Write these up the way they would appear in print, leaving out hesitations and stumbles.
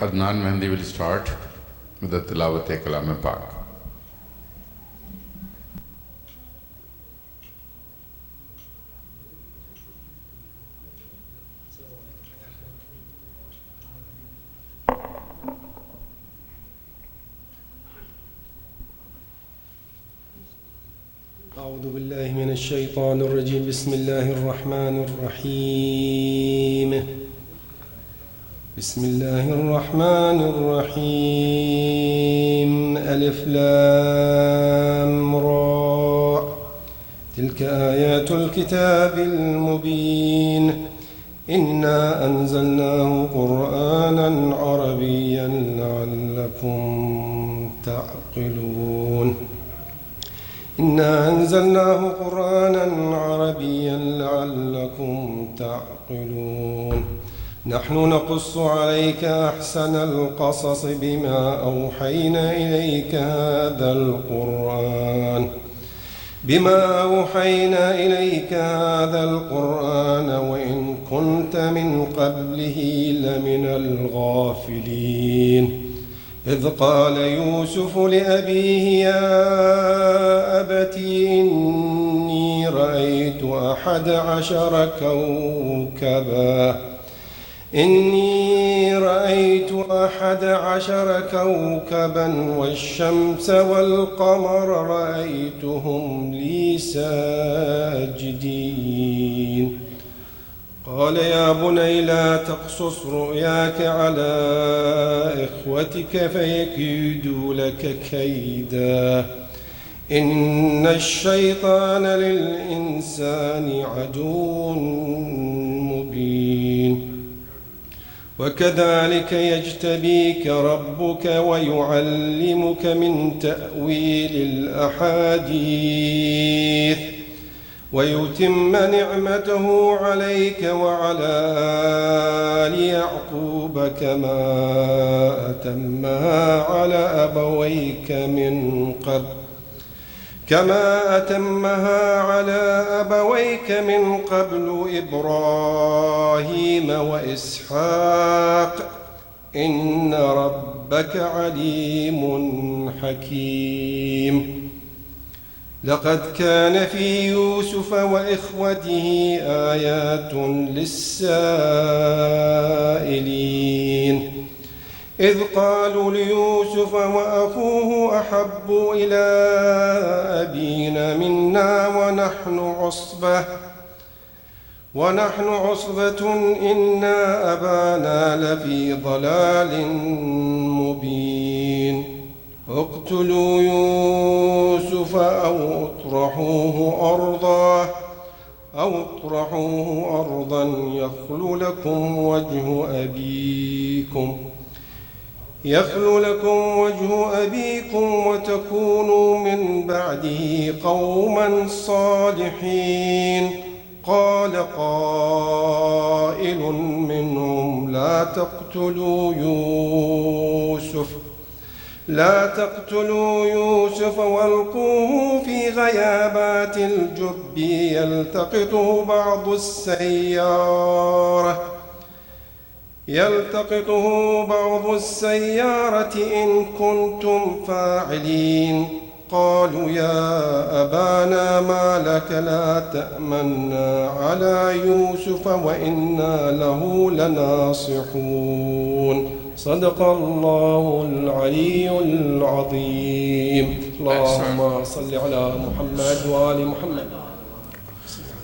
Adnan Mehndi will start with the Tilawat-e-Kalam Pak. أعوذ بالله من الشيطان الرجيم. بسم الله الرحمن الرحيم. بسم الله الرحمن الرحيم. ألف لام را. تلك آيات الكتاب المبين. إنا أنزلناه قرآنا عربيا لعلكم تعقلون. إنا أنزلناه قرآنا عربيا لعلكم تعقلون. نحن نقص عليك أحسن القصص بما أوحينا إليك هذا القرآن وإن كنت من قبله لمن الغافلين. إذ قال يوسف لأبيه يا أبت إني رأيت 11 كوكبا والشمس والقمر رأيتهم لي ساجدين. قال يا بني لا تقصص رؤياك على إخوتك فيكيدوا لك كيدا إن الشيطان للإنسان عدو مبين. وكذلك يجتبيك ربك ويعلمك من تأويل الأحاديث ويتم نعمته عليك وعلى آل يعقوب كما أتمها على أبويك من قبل إبراهيم وإسحاق إن ربك عليم حكيم. لقد كان في يوسف وإخوته آيات للسائلين إذ قالوا ليوسف وأخوه أحب إلى أبينا منا ونحن عصبة إنا أبانا لفي ضلال مبين. اقتلوا يوسف أو اطرحوه أرضا يخل لكم وجه أبيكم وتكونوا من بعده قوما صالحين. قال قائل منهم لا تقتلوا يوسف والقوه في غيابات الجب يلتقطه بعض السيارة إن كنتم فاعلين. قالوا يا أبانا ما لك لا تأمنا على يوسف وإنا له لناصحون. صدق الله العلي العظيم. اللهم صل على محمد وآل محمد.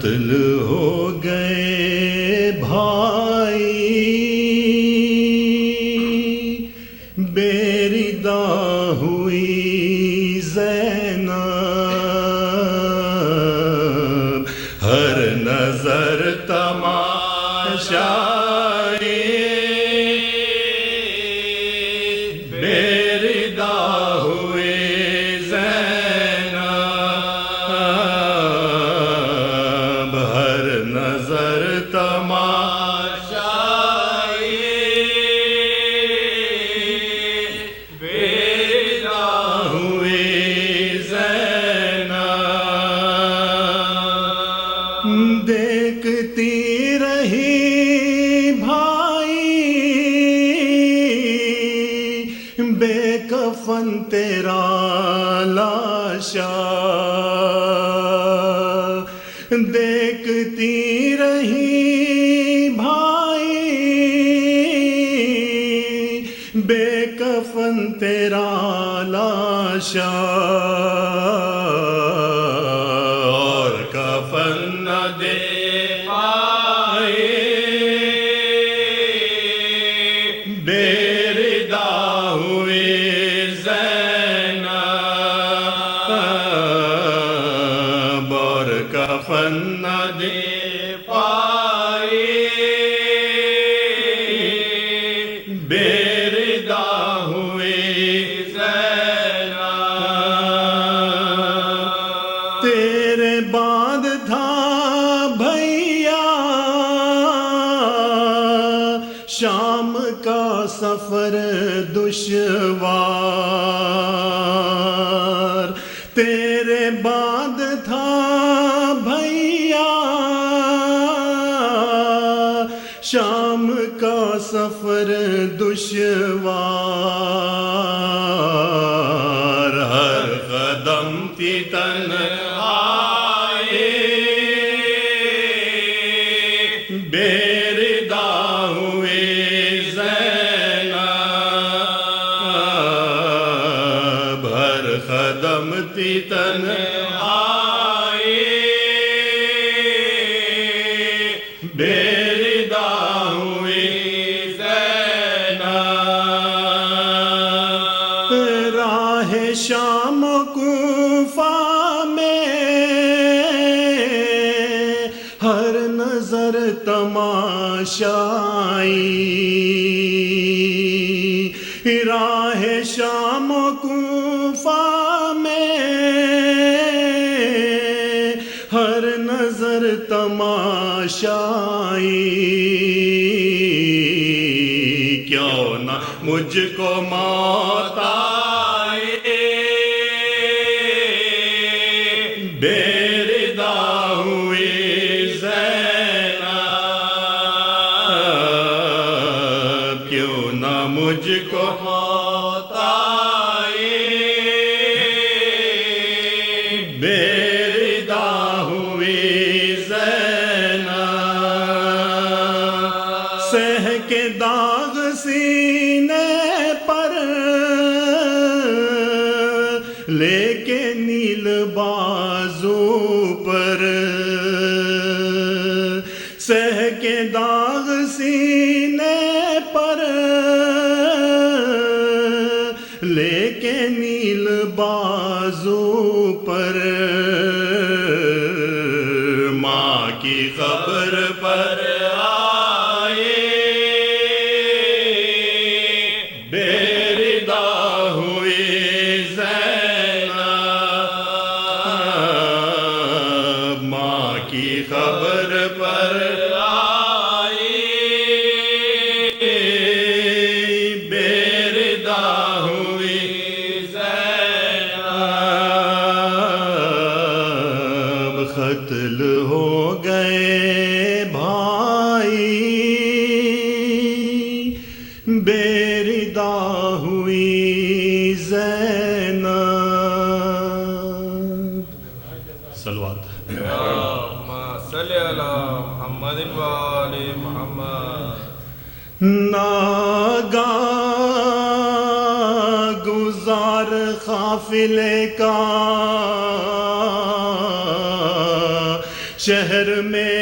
قتل ہو گئے بھائی، بے ردا ہوئی زینب، ہر نظر تماشائی، بے ردا ہوئی زینب، ہر نظر تماشائی، بے ردا ہوئی زینب، دیکھتی رہی بھائی بے کفن تیرا لاشا، دیکھتی رہی بھائی بے کفن تیرا لاشا، اور کفن نہ دے پائے، بے ردا ہوئی زینب، اور کفن نہ دے پائے، بے ردا ہوئی زینب، تیرے بعد تھا بھیا شام کا سفر دشوار، تیرے بعد تھا بھیا شام کا سفر دشوار، ہر قدم تھی تنہائی، بے ردا ہوئی زینب، ہر قدم تھی تنہائی، بے ردا ہوئی زینب، راہ شام کوفہ میں ہر نظر تماشائی، راہ شام کوفہ میں ہر نظر تماشائی، کیوں نہ مجھ کو موت آئے، بے ردا ہوئی زینب، کیوں نہ مجھ کو موت آئے، بے ردا ہوئی زینب، سہ کے داغ سینے پر لے کے نیل بازو پر، سہ کے داغ سینے پر لے کے نیل بازو پر، ماں کی قبر پر آئے، بے ردا ہوئی زینب، ماں کی قبر پر آئے، بے ردا ہوئی زینب، قتل ہو گئے بھائی، بے ردا ہوئی زینب، صلوات، اللہم صلی علی محمد و آل محمد، ناگاہ گزار قافلے کا شہر میں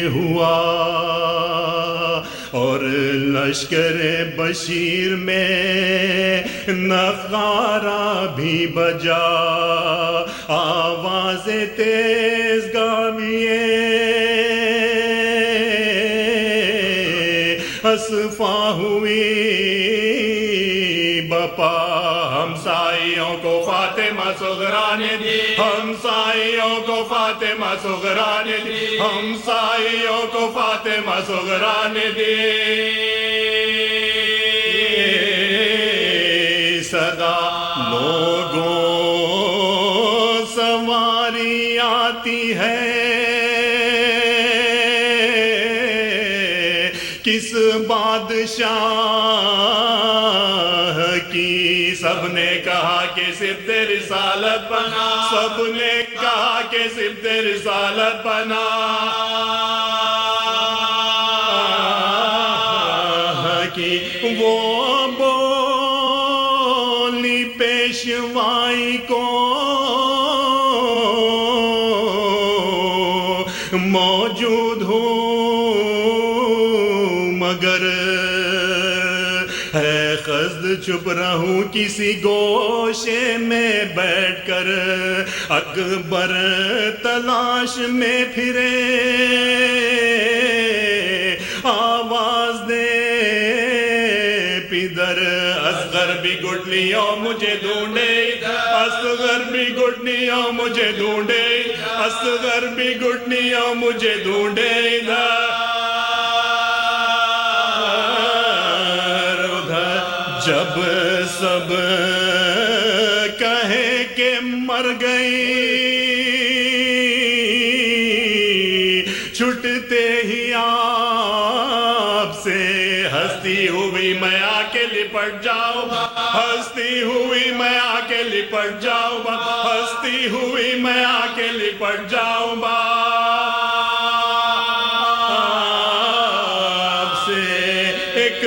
ہوا اور لشکر بشیر میں نغارہ بھی بجا آواز تیز گاویے اسفا ہوئی بپا ہمسائیوں کو فاطمہ صغرا نے دی ہمسائیوں کو فاطمہ صغرا نے دی ہمسائیوں کو فاطمہ صغرا نے دی صدا لوگوں سواری آتی ہے کس بادشاہ کی سب نے کہا کہ صفت رسالت بنا سب نے کہا کہ صفت رسالت بنا کہ وہ بولی پیشوائی کو موجود ہوں مگر ہے قصد چھپ رہوں کسی گوشے میں بیٹھ کر اکبر تلاش میں پھرے آواز دے پدر اصغر بھی گٹلیوں مجھے ڈھونڈے اصغر بھی گٹلیوں مجھے ڈھونڈے اصغر بھی گٹلیوں مجھے ڈھونڈے جب سب کہے کہ مر گئی چھٹتے ہی آپ سے ہستی ہوئی میں آ کے لپٹ جاؤں ہستی ہوئی میں آ کے لپٹ جاؤں ہستی ہوئی میں آ کے لپٹ جاؤں آپ سے ایک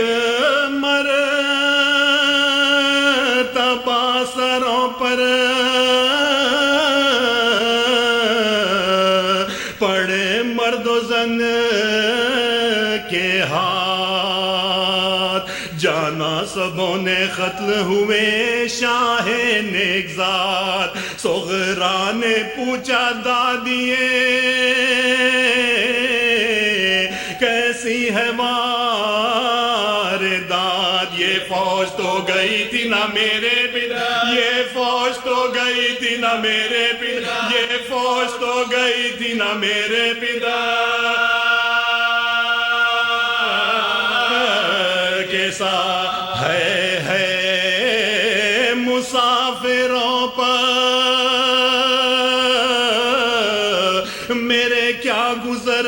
سروں پر پڑے مرد و زن کے ہاتھ جانا سبوں نے قتل ہوئے شاہ نیکزاد صغرا نے پوچھا دادیے کیسی ہے واردات یہ فوج تو گئی تھی نہ میرے پتا یہ فوج تو گئی تھی نہ میرے پتا یہ فوج تو گئی تھی نہ میرے پتا کیسا ہے مسافروں پر میرے کیا گزر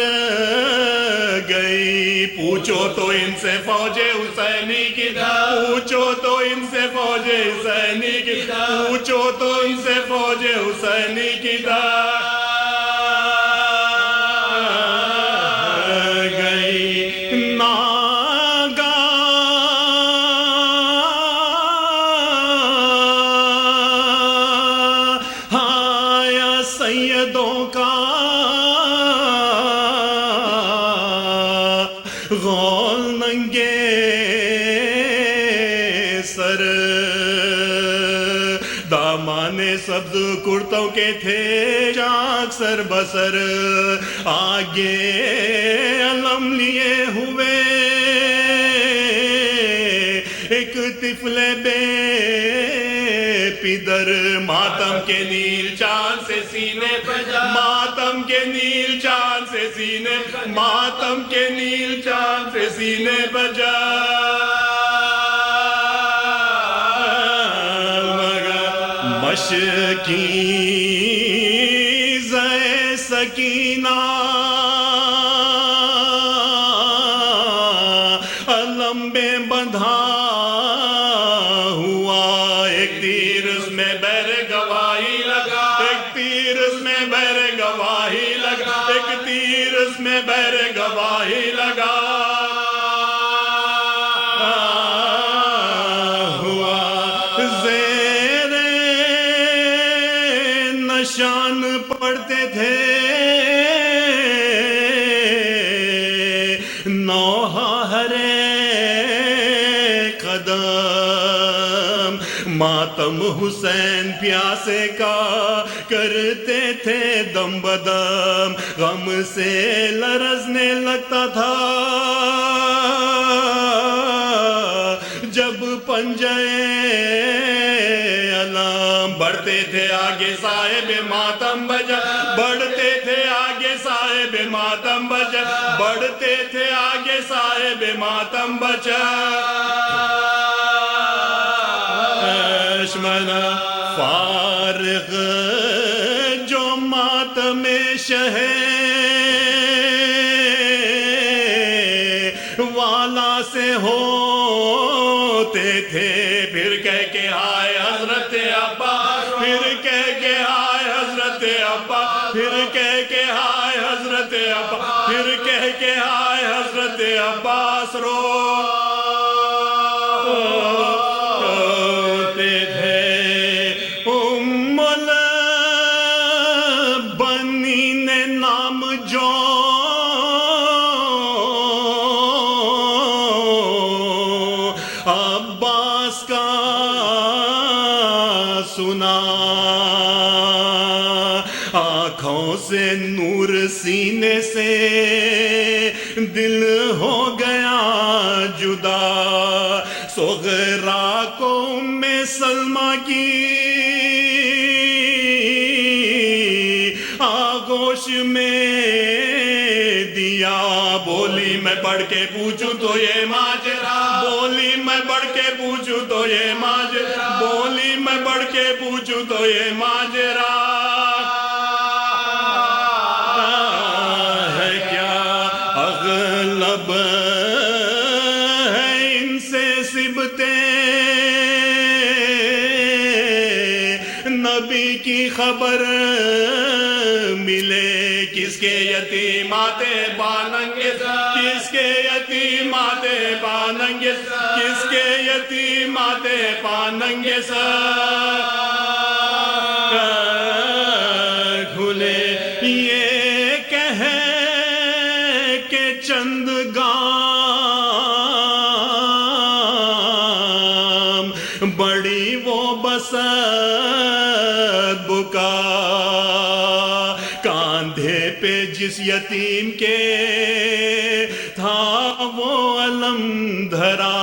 گئی پوچھو تو ان سے فوج حسینی کی پوچھو تو ان سے فوج حسینی کی پوچھو تو ان سے فوج حسینی کی گئی ناگا آیا سیدوں کا غول ننگے سر دامان سبز کرتوں کے تھے چاک سر بسر آگے علم لیے ہوئے ایک طفل بے پدر ماتم کے نیل چاند سے سینے پہ ماتم کے نیل چاند سے سینے ماتم کے نیل چاند سے سینے بجا مشکی زے سکینہ علم بے بندھا ہوا ایک تیر اس میں بیر گواہی لگا ایک تیر اس میں بیر گواہی لگا ایک تیر اس میں بیر گواہی لگا ہوا زیر نشان ماتم حسین پیاسے کا کرتے تھے دم بدم، غم سے لرزنے لگتا تھا جب پنجے علم، بڑھتے تھے آگے صاحب ماتم بجا، بڑھتے تھے آگے صاحب ماتم بجا، بڑھتے تھے آگے صاحب ماتم بجا، اشمنا فارغ جو ماتم شہ والا سے ہوتے تھے، پھر کہہ کے ہائے حضرت ابا، پھر کہہ کے ہائے حضرت ابا، پھر کہہ کے ہائے حضرت ابا، پھر کہہ کے ہائے حضرت عباس روتے تھے۔ ام البنین نام جو عباس کا سنا، آنکھوں سے نور سینے سے دل ہو گیا جدا، صغرا کو ام سلمہ کی آغوش میں دیا، بولی میں پڑھ کے پوچھوں تو یہ ماجرا، بولی میں پڑھ کے پوچھوں تو یہ ماجرا، بولی میں پڑھ کے پوچھوں تو یہ ماجرا ہے کیا، اغلب ہے ان سے صبتیں نبی کی خبر ملے، کس کے یتیمات باننگس، کس کے یتیمات باننگس، کس کے یتیمات باننگس کھلے یہ کہے کہ چند گام بڑی وہ بسط بکا، کاندھے پہ جس یتیم کے تھا وہ علم دھرا،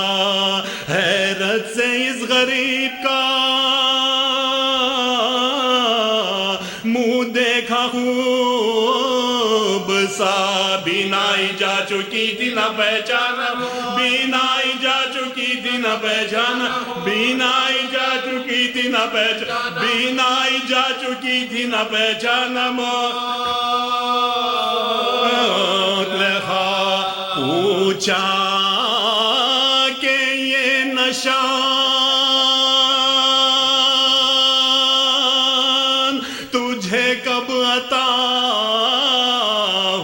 حیرت سے اس غریب کا منہ دیکھا خوب سا، بینائی جا چکی تھی نہ پہچانا، بینائی جا چکی تھی نہ پہچانا، بینائی جا چکی تھی نہ پہچانا، بینائی جا چکی تھی نہ پہچانا، پوچھا کہ یہ نشان تجھے کب عطا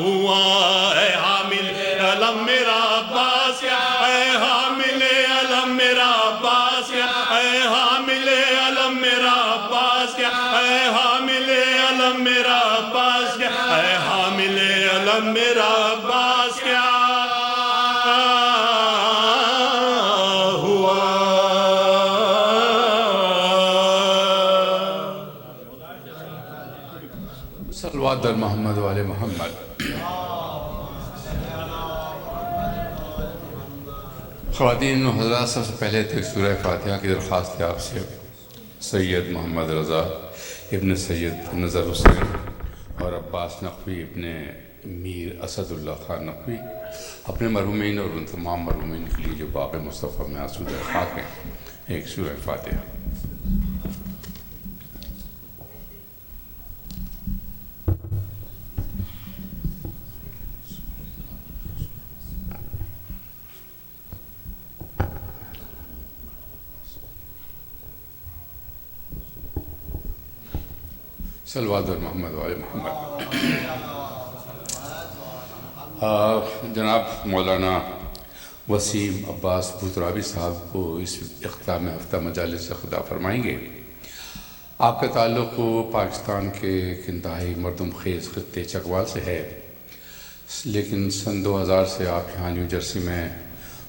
ہوا، اے حامل علم میرا عباس کیا، اے حامل علم میرا عباس کیا، اے حامل علم میرا عباس کیا، اے حامل علم میرا عباس کیا، اے حامل علم میرا عباس کیا ہوا۔ صلوات در محمد والے محمد۔ خواتین و حضرات، سب سے پہلے تو سورہ فاتحہ کی درخواست ہے آپ سے۔ سید محمد رضا ابن سید نظر حسین اور عباس نقوی ابن میر اسد اللہ خان نقوی اپنے مرحومین اور ان تمام مرحومین کے لیے جو باغ مصطفیٰ میں آسودہ خاک ہیں، ایک سورہ فاتحہ۔ صلوات اور محمد والے محمد۔ جناب مولانا وسیم عباس بھوترابی صاحب کو اس اختتام ہفتہ مجالس سے خطاب فرمائیں گے۔ آپ کا تعلق پاکستان کے ایک انتہائی مردم خیز خطے چکوال سے ہے، لیکن سن 2000 سے آپ یہاں نیو جرسی میں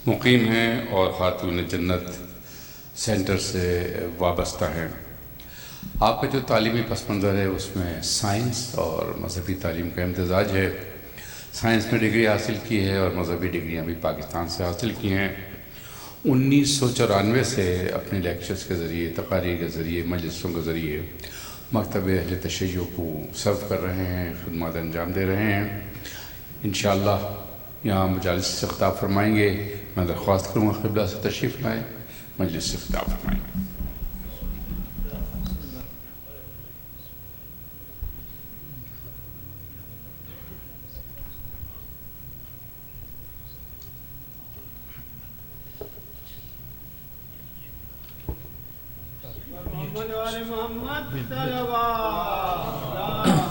مقیم ہیں اور خاتون جنت سینٹر سے وابستہ ہیں۔ آپ کا جو تعلیمی پس منظر ہے اس میں سائنس اور مذہبی تعلیم کا امتزاج ہے۔ سائنس میں ڈگری حاصل کی ہے اور مذہبی ڈگریاں بھی پاکستان سے حاصل کی ہیں۔ 1994 سے اپنے لیکچرز کے ذریعے، تقاریر کے ذریعے، مجلسوں کے ذریعے مکتب اہل تشیع کو سرو کر رہے ہیں، خدمات انجام دے رہے ہیں۔ انشاءاللہ یہاں مجالس سے خطاب فرمائیں گے۔ میں درخواست کروں گا قبلہ سے تشریف لائیں، مجلس سے خطاب فرمائیں گے۔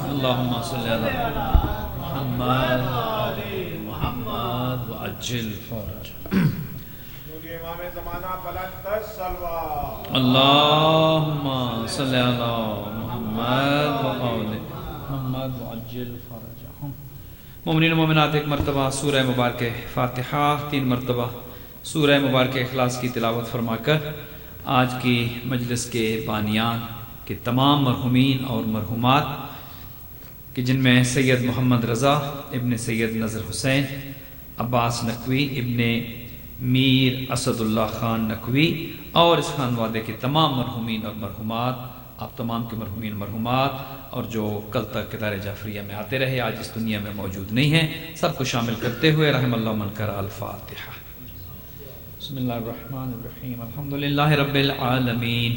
اللہم صلی علی محمد محمد وعجل فرج امام زمانہ بلند الصلوات اللہم صلی علی محمد محمد وعجل فرجہم۔ مومنین و مومنات، ایک مرتبہ سورہ مبارک فاتحہ، 3 مرتبہ سورہ مبارک اخلاص کی تلاوت فرما کر آج کی مجلس کے بانیان کے تمام مرحومین اور مرحومات کہ جن میں سید محمد رضا ابن سید نظر حسین، عباس نقوی ابن میر اسد اللہ خان نقوی اور اس خانوادے کے تمام مرحومین اور مرحومات، آپ تمام کے مرحومین اور مرحومات، اور جو کل تک کدار جعفریہ میں آتے رہے آج اس دنیا میں موجود نہیں ہیں، سب کو شامل کرتے ہوئے رحم اللہ من کرا الفاتحہ۔ بسم اللہ الرحمن الرحیم، الحمدللہ رب العالمین،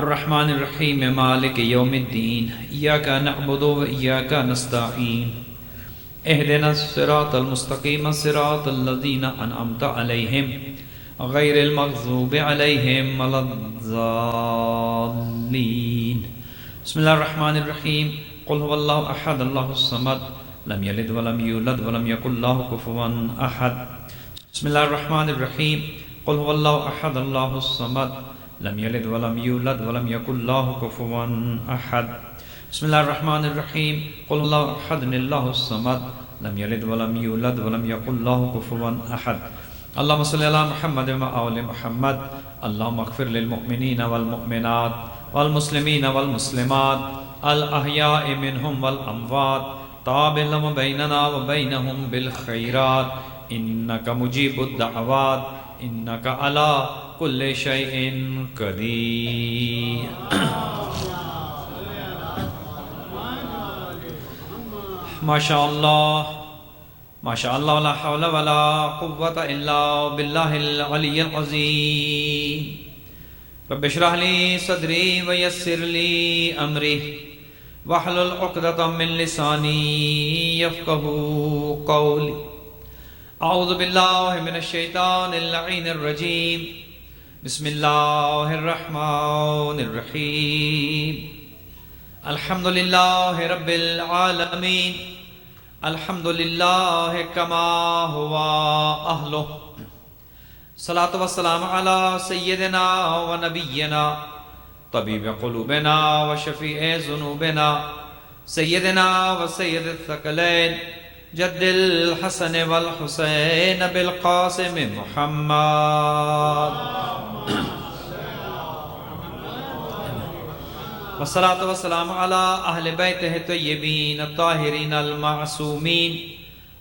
الرحمن الرحیم، مالک یوم الدین، ایاک نعبد و ایاک نستعین، اہدنا الصراط المستقیم، صراط الذین انعمت علیہم غیر المغضوب علیہم ولا الضالین۔ بسم اللہ الرحمن الرحیم، قل هو اللہ احد اللہ الصمد لم یلد ولم یولد ولم یکن لہ کفوا احد۔ بسم اللہ الرحمن الرحیم، قل هو اللہ احد اللہ الصمد لم یلد ولم یولد ولم یکن لہ کفوا احد۔ بسم اللہ الرحمن الرحیم، قل اللہ احد اللہ الصمد لم یلد ولم یولد ولم یکن لہ کفوا احد۔ اللہم صلی علی محمد و آل محمد، اللہم اغفر للمؤمنین والمؤمنات والمسلمین والمسلمات الاحیاء منہم والاموات، تابع لنا بیننا و بینہم بالخیرات، انکا مجیب الدعوات، انکا علی کل شیء قدیر۔ ماشاءاللہ ماشاءاللہ ولا حول ولا قوة الا باللہ العلی العظیم۔ رب اشرح لی صدری ویسر لی امری واحلل عقدۃ من لسانی یفقہوا قولی۔ اعوذ باللہ من الشیطان اللعین الرجیم، بسم اللہ الرحمن الرحیم۔ الحمدللہ رب العالمین، الحمدللہ کما ہوا اہلہ، صلاۃ و سلام علی سیدنا و نبینا طبیب قلوبنا و شفیع ذنوبنا سیدنا و سید الثقلین جد الحسن والحسین بالقاسم محمد، والصلاة والسلام على أهل بيته الطيبين الطاهرين المعصومين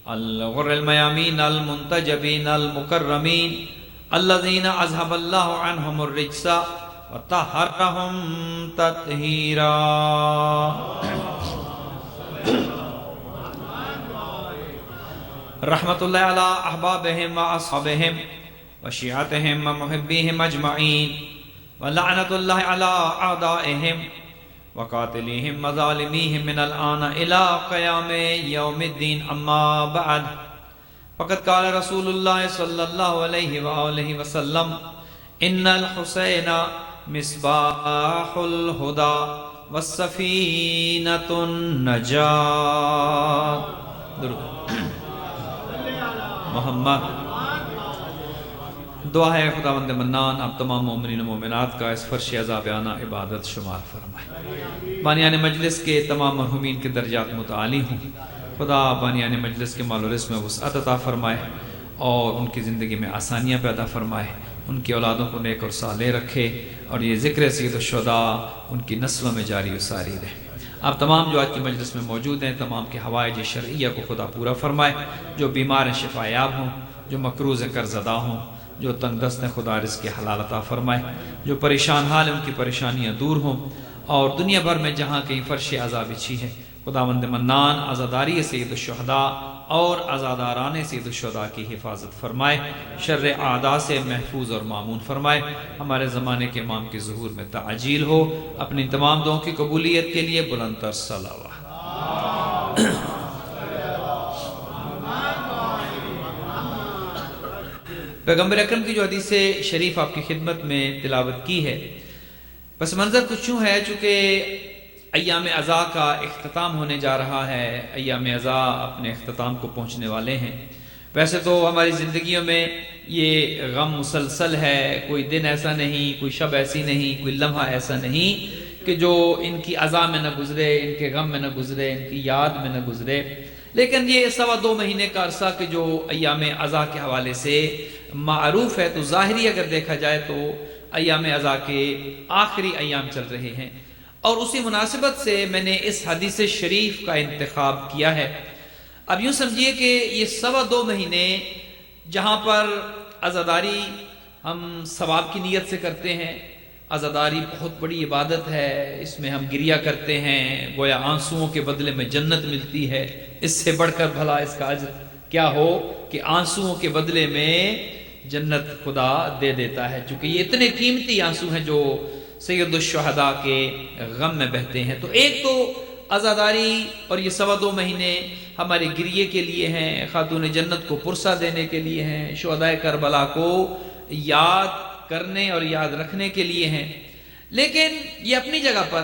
الغر الميامين المنتجبين المكرمين الذين أذهب الله عنهم الرجس وطهرهم تطهيرا۔ رحمة الله على أحبابهم وأصحابهم وشيعتهم ومحبيهم أجمعين، ولعنة الله على أعدائهم وقاتليهم وظالميهم من الآن إلى قيام يوم الدين، أما بعد، فقد قال رسول الله صلى الله عليه وآله وسلم: إن الحسين مصباح الهدى والسفينة النجاة۔ محمد دعا ہے خداوند منان آپ تمام مومنین و مومنات کا اس فرش عذابیانہ عبادت شمار فرمائے۔ بانیان مجلس کے تمام مرحومین کے درجات متعالی ہوں۔ خدا بانیان مجلس کے مال و رزق میں وسعت عطا فرمائے۔ اور ان کی زندگی میں آسانیاں پیدا فرمائے، ان کی اولادوں کو نیک اور صالح رکھے، اور یہ ذکر سید الشہداء ان کی نسلوں میں جاری و ساری رہے۔ آپ تمام جو آج کی مجلس میں موجود ہیں، تمام کے حوائج شرعیہ کو خدا پورا فرمائے، جو بیمار ہیں شفا یاب ہوں، جو مقروض ہیں قرض ادا ہوں، جو تنگ دست ہیں خدا رزق کے حلال عطا فرمائے، جو پریشان حال ہیں ان کی پریشانیاں دور ہوں، اور دنیا بھر میں جہاں کہیں فرش عذاب بچھی ہے، خداوند منان عزاداری سید الشہداء اور عزاداران سید الشہداء کی حفاظت فرمائے، شر اعداء سے محفوظ اور مامون فرمائے، ہمارے زمانے کے امام کے ظہور میں تعجیل ہو، اپنی تمام دعاؤں کی قبولیت کے لیے بلند تر صلوات۔ پیغمبر اکرم کی جو حدیث شریف آپ کی خدمت میں تلاوت کی ہے، پس منظر کچھ یوں ہے، چونکہ ایام عزا کا اختتام ہونے جا رہا ہے، ایام عزا اپنے اختتام کو پہنچنے والے ہیں۔ ویسے تو ہماری زندگیوں میں یہ غم مسلسل ہے، کوئی دن ایسا نہیں، کوئی شب ایسی نہیں، کوئی لمحہ ایسا نہیں کہ جو ان کی عزا میں نہ گزرے، ان کے غم میں نہ گزرے، ان کی یاد میں نہ گزرے۔ لیکن یہ 2.25 مہینے کا عرصہ کہ جو ایام عزا کے حوالے سے معروف ہے، تو ظاہری اگر دیکھا جائے تو ایام عزا کے آخری ایام چل رہے ہیں، اور اسی مناسبت سے میں نے اس حدیث شریف کا انتخاب کیا ہے۔ اب یوں سمجھیے کہ یہ 2.25 مہینے جہاں پر عزاداری ہم ثواب کی نیت سے کرتے ہیں، عزاداری بہت بڑی عبادت ہے، اس میں ہم گریہ کرتے ہیں، گویا آنسوؤں کے بدلے میں جنت ملتی ہے، اس سے بڑھ کر بھلا اس کا اجر کیا ہو کہ آنسوؤں کے بدلے میں جنت خدا دے دیتا ہے، چونکہ یہ اتنے قیمتی آنسو ہیں جو سید الشہداء کے غم میں بہتے ہیں۔ تو ایک تو عزاداری اور یہ 2.25 مہینے ہمارے گریے کے لیے ہیں، خاتون جنت کو پرسہ دینے کے لیے ہیں، شہداء کربلا کو یاد کرنے اور یاد رکھنے کے لیے ہیں، لیکن یہ اپنی جگہ پر،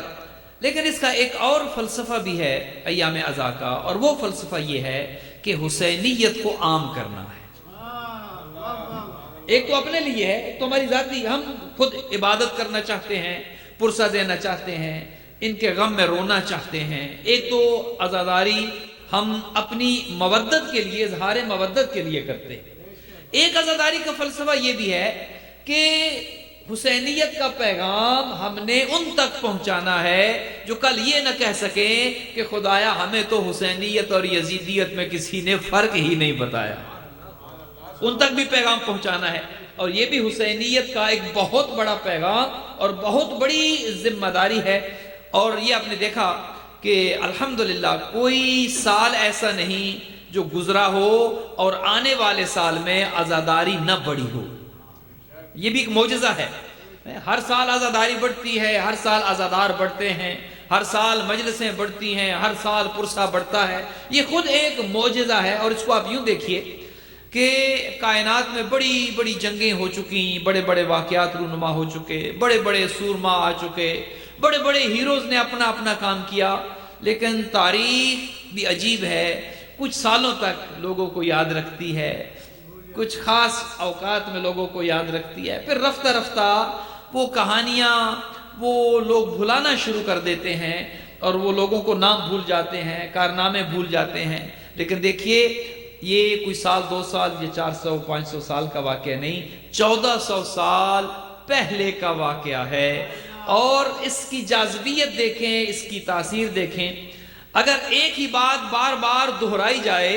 لیکن اس کا ایک اور فلسفہ بھی ہے ایام عزا کا، اور وہ فلسفہ یہ ہے کہ حسینیت کو عام کرنا ہے۔ ایک تو اپنے لیے ہے، ایک تو ہماری ذاتی، ہم خود عبادت کرنا چاہتے ہیں، پرسہ دینا چاہتے ہیں، ان کے غم میں رونا چاہتے ہیں۔ ایک تو عزاداری ہم اپنی مودت کے لیے، اظہار مودت کے لیے کرتے ہیں۔ ایک عزاداری کا فلسفہ یہ بھی ہے کہ حسینیت کا پیغام ہم نے ان تک پہنچانا ہے جو کل یہ نہ کہہ سکیں کہ خدایا ہمیں تو حسینیت اور یزیدیت میں کسی نے فرق ہی نہیں بتایا، ان تک بھی پیغام پہنچانا ہے۔ اور یہ بھی حسینیت کا ایک بہت بڑا پیغام اور بہت بڑی ذمہ داری ہے۔ اور یہ آپ نے دیکھا کہ الحمدللہ کوئی سال ایسا نہیں جو گزرا ہو اور آنے والے سال میں عزاداری نہ بڑھی ہو، یہ بھی ایک معجزہ ہے۔ ہر سال عزاداری بڑھتی ہے، ہر سال عزادار بڑھتے ہیں، ہر سال مجلسیں بڑھتی ہیں، ہر سال پرسہ بڑھتا ہے، یہ خود ایک معجزہ ہے۔ اور اس کو آپ یوں دیکھیے کہ کائنات میں بڑی بڑی جنگیں ہو چکی، بڑے بڑے واقعات رونما ہو چکے، بڑے بڑے سورما آ چکے، بڑے بڑے ہیروز نے اپنا اپنا کام کیا، لیکن تاریخ بھی عجیب ہے، کچھ سالوں تک لوگوں کو یاد رکھتی ہے، کچھ خاص اوقات میں لوگوں کو یاد رکھتی ہے، پھر رفتہ رفتہ وہ کہانیاں وہ لوگ بھلانا شروع کر دیتے ہیں، اور وہ لوگوں کو نام بھول جاتے ہیں، کارنامے بھول جاتے ہیں۔ لیکن دیکھیے یہ کوئی سال 2 سال یہ 400-500 سال کا واقعہ نہیں، 1400 سال پہلے کا واقعہ ہے۔ اور اس کی جاذبیت دیکھیں، اس کی تاثیر دیکھیں۔ اگر ایک ہی بات بار بار دہرائی جائے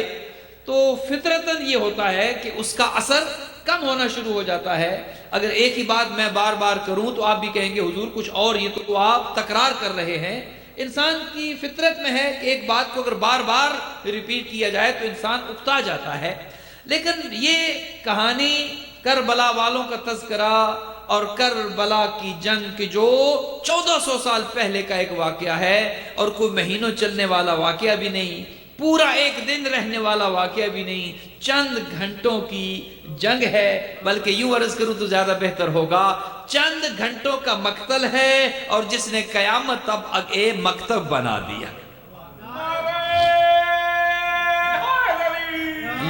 تو فطرتاً یہ ہوتا ہے کہ اس کا اثر کم ہونا شروع ہو جاتا ہے۔ اگر ایک ہی بات میں بار بار کروں تو آپ بھی کہیں گے حضور کچھ اور، یہ تو آپ تکرار کر رہے ہیں۔ انسان کی فطرت میں ہے کہ ایک بات کو اگر بار بار ریپیٹ کیا جائے تو انسان اکتا جاتا ہے۔ لیکن یہ کہانی کربلا والوں کا تذکرہ اور کربلا کی جنگ کی جو 1400 سال پہلے کا ایک واقعہ ہے، اور کوئی مہینوں چلنے والا واقعہ بھی نہیں، پورا ایک دن رہنے والا واقعہ بھی نہیں، چند گھنٹوں کی جنگ ہے، بلکہ یوں عرض کروں تو زیادہ بہتر ہوگا، چند گھنٹوں کا مقتل ہے، اور جس نے قیامت اب ایک مکتب بنا دیا۔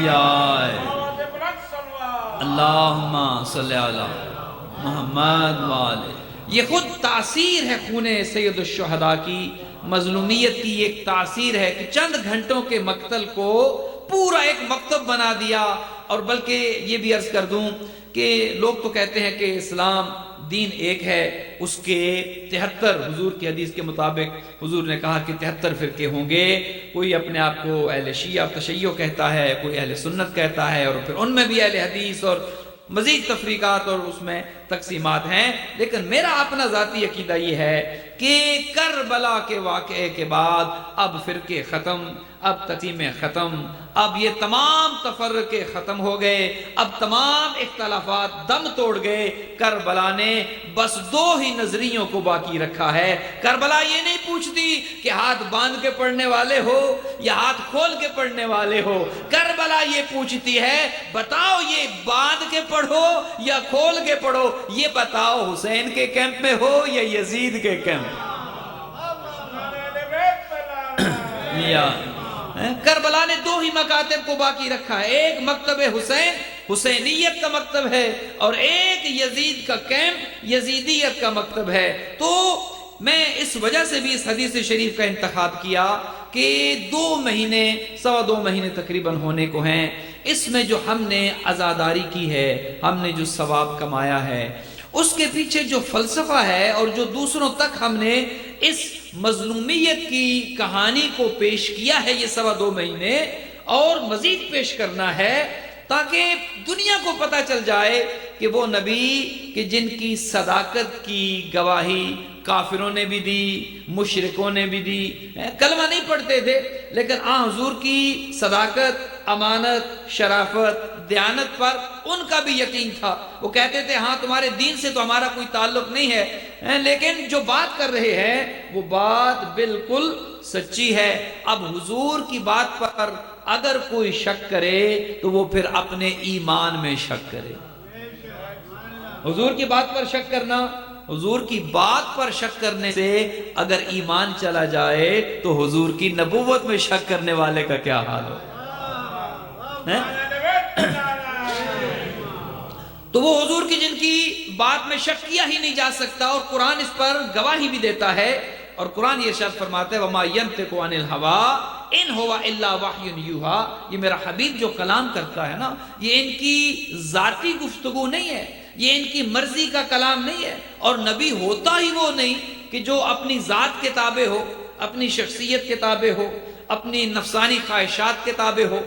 یا اللہم صلی علی محمد والے، یہ خود تاثیر ہے خون سید الشہداء کی، مظلومیت کی ایک تاثیر ہے کہ چند گھنٹوں کے مقتل کو پورا ایک مکتب بنا دیا، اور بلکہ یہ بھی عرض کر دوں کہ لوگ تو کہتے ہیں کہ اسلام دین ایک ہے، اس کے 73 حضور کی حدیث کے مطابق حضور نے کہا کہ 73 فرقے ہوں گے، کوئی اپنے آپ کو اہل شیعہ تشیع کہتا ہے، کوئی اہل سنت کہتا ہے، اور پھر ان میں بھی اہل حدیث اور مزید تفریقات اور اس میں تقسیمات ہیں، لیکن میرا اپنا ذاتی عقیدہ یہ ہے کہ کربلا کے واقعے کے بعد اب فرقے ختم، اب تقسیمیں ختم، اب یہ تمام تفرقے ختم ہو گئے، اب تمام اختلافات دم توڑ گئے۔ کربلا نے بس 2 ہی نظریوں کو باقی رکھا ہے۔ کربلا یہ نہیں پوچھتی کہ ہاتھ باندھ کے پڑھنے والے ہو یا ہاتھ کھول کے پڑھنے والے ہو، کربلا یہ پوچھتی ہے بتاؤ یہ باندھ کے پڑھو یا کھول کے پڑھو، یہ بتاؤ حسین کے کیمپ میں ہو یا یزید کے کیمپ یا کربلا نے 2 ہی مکاتب کو باقی رکھا ہے، ایک مکتب حسین، حسینیت کا مکتب ہے، اور ایک یزید کا کیمپ، یزیدیت کا مکتب ہے۔ تو میں اس وجہ سے بھی اس حدیث شریف کا انتخاب کیا کہ 2 مہینے، 2.25 مہینے تقریباً ہونے کو ہیں، اس میں جو ہم نے عزاداری کی ہے، ہم نے جو ثواب کمایا ہے، اس کے پیچھے جو فلسفہ ہے اور جو دوسروں تک ہم نے اس مظلومیت کی کہانی کو پیش کیا ہے یہ 2.25 مہینے، اور مزید پیش کرنا ہے تاکہ دنیا کو پتہ چل جائے کہ وہ نبی کہ جن کی صداقت کی گواہی کافروں نے بھی دی، مشرکوں نے بھی دی، کلمہ نہیں پڑھتے تھے لیکن حضور کی صداقت، امانت، شرافت، دیانت پر ان کا بھی یقین تھا۔ وہ کہتے تھے ہاں تمہارے دین سے تو ہمارا کوئی تعلق نہیں ہے، لیکن جو بات کر رہے ہیں وہ بات بالکل سچی ہے۔ اب حضور کی بات پر اگر کوئی شک کرے تو وہ پھر اپنے ایمان میں شک کرے۔ حضور کی بات پر شک کرنا، حضور کی بات پر شک کرنے سے اگر ایمان چلا جائے تو حضور کی نبوت میں شک کرنے والے کا کیا حال ہو؟ تو وہ حضور کی جن کی بات میں شک کیا ہی نہیں جا سکتا، اور قرآن اس پر گواہی بھی دیتا ہے، اور قرآن یہ ارشاد فرماتا ہے وَمَا يَنْطِقُ عَنِ الْهَوَىٰ إِنْ هُوَ إِلَّا وَحْيٌ يُوحَىٰ۔ یہ میرا حبیب جو کلام کرتا ہے نا، یہ ان کی ذاتی گفتگو نہیں ہے، یہ ان کی مرضی کا کلام نہیں ہے، اور نبی ہوتا ہی وہ نہیں کہ جو اپنی ذات کے تابع ہو، اپنی شخصیت کے تابع ہو، اپنی نفسانی خواہشات کے تابع ہو۔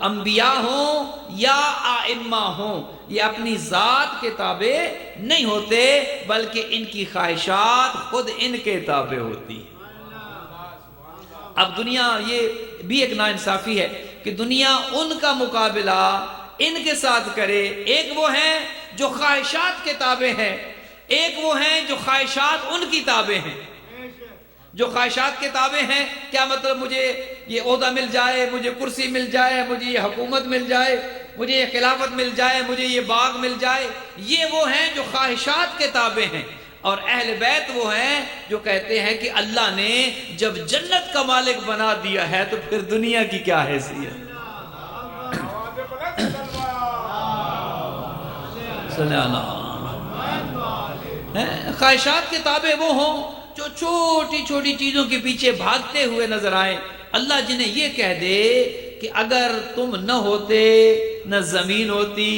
انبیاء ہوں یا ائمہ ہوں، یہ اپنی ذات کے تابع نہیں ہوتے بلکہ ان کی خواہشات خود ان کے تابع ہوتی ہیں۔ اب دنیا یہ بھی ایک ناانصافی ہے کہ دنیا ان کا مقابلہ ان کے ساتھ کرے، ایک وہ ہیں جو خواہشات کے تابع ہیں، ایک وہ ہیں جو خواہشات ان کی تابع ہیں۔ جو خواہشات کے تابع ہیں، کیا مطلب مجھے یہ عہدہ مل جائے، مجھے کرسی مل جائے، مجھے یہ حکومت مل جائے، مجھے یہ خلافت مل جائے، مجھے یہ باغ مل جائے، یہ وہ ہیں جو خواہشات کے تابع ہیں۔ اور اہل بیت وہ ہیں جو کہتے ہیں کہ اللہ نے جب جنت کا مالک بنا دیا ہے تو پھر دنیا کی کیا حیثیت؟ صلی اللہ۔ خواہشات کے تابع وہ ہوں جو چھوٹی چھوٹی چیزوں کے پیچھے بھاگتے ہوئے نظر آئیں۔ اللہ جنہیں یہ کہہ دے کہ اگر تم نہ ہوتے، نہ زمین ہوتی،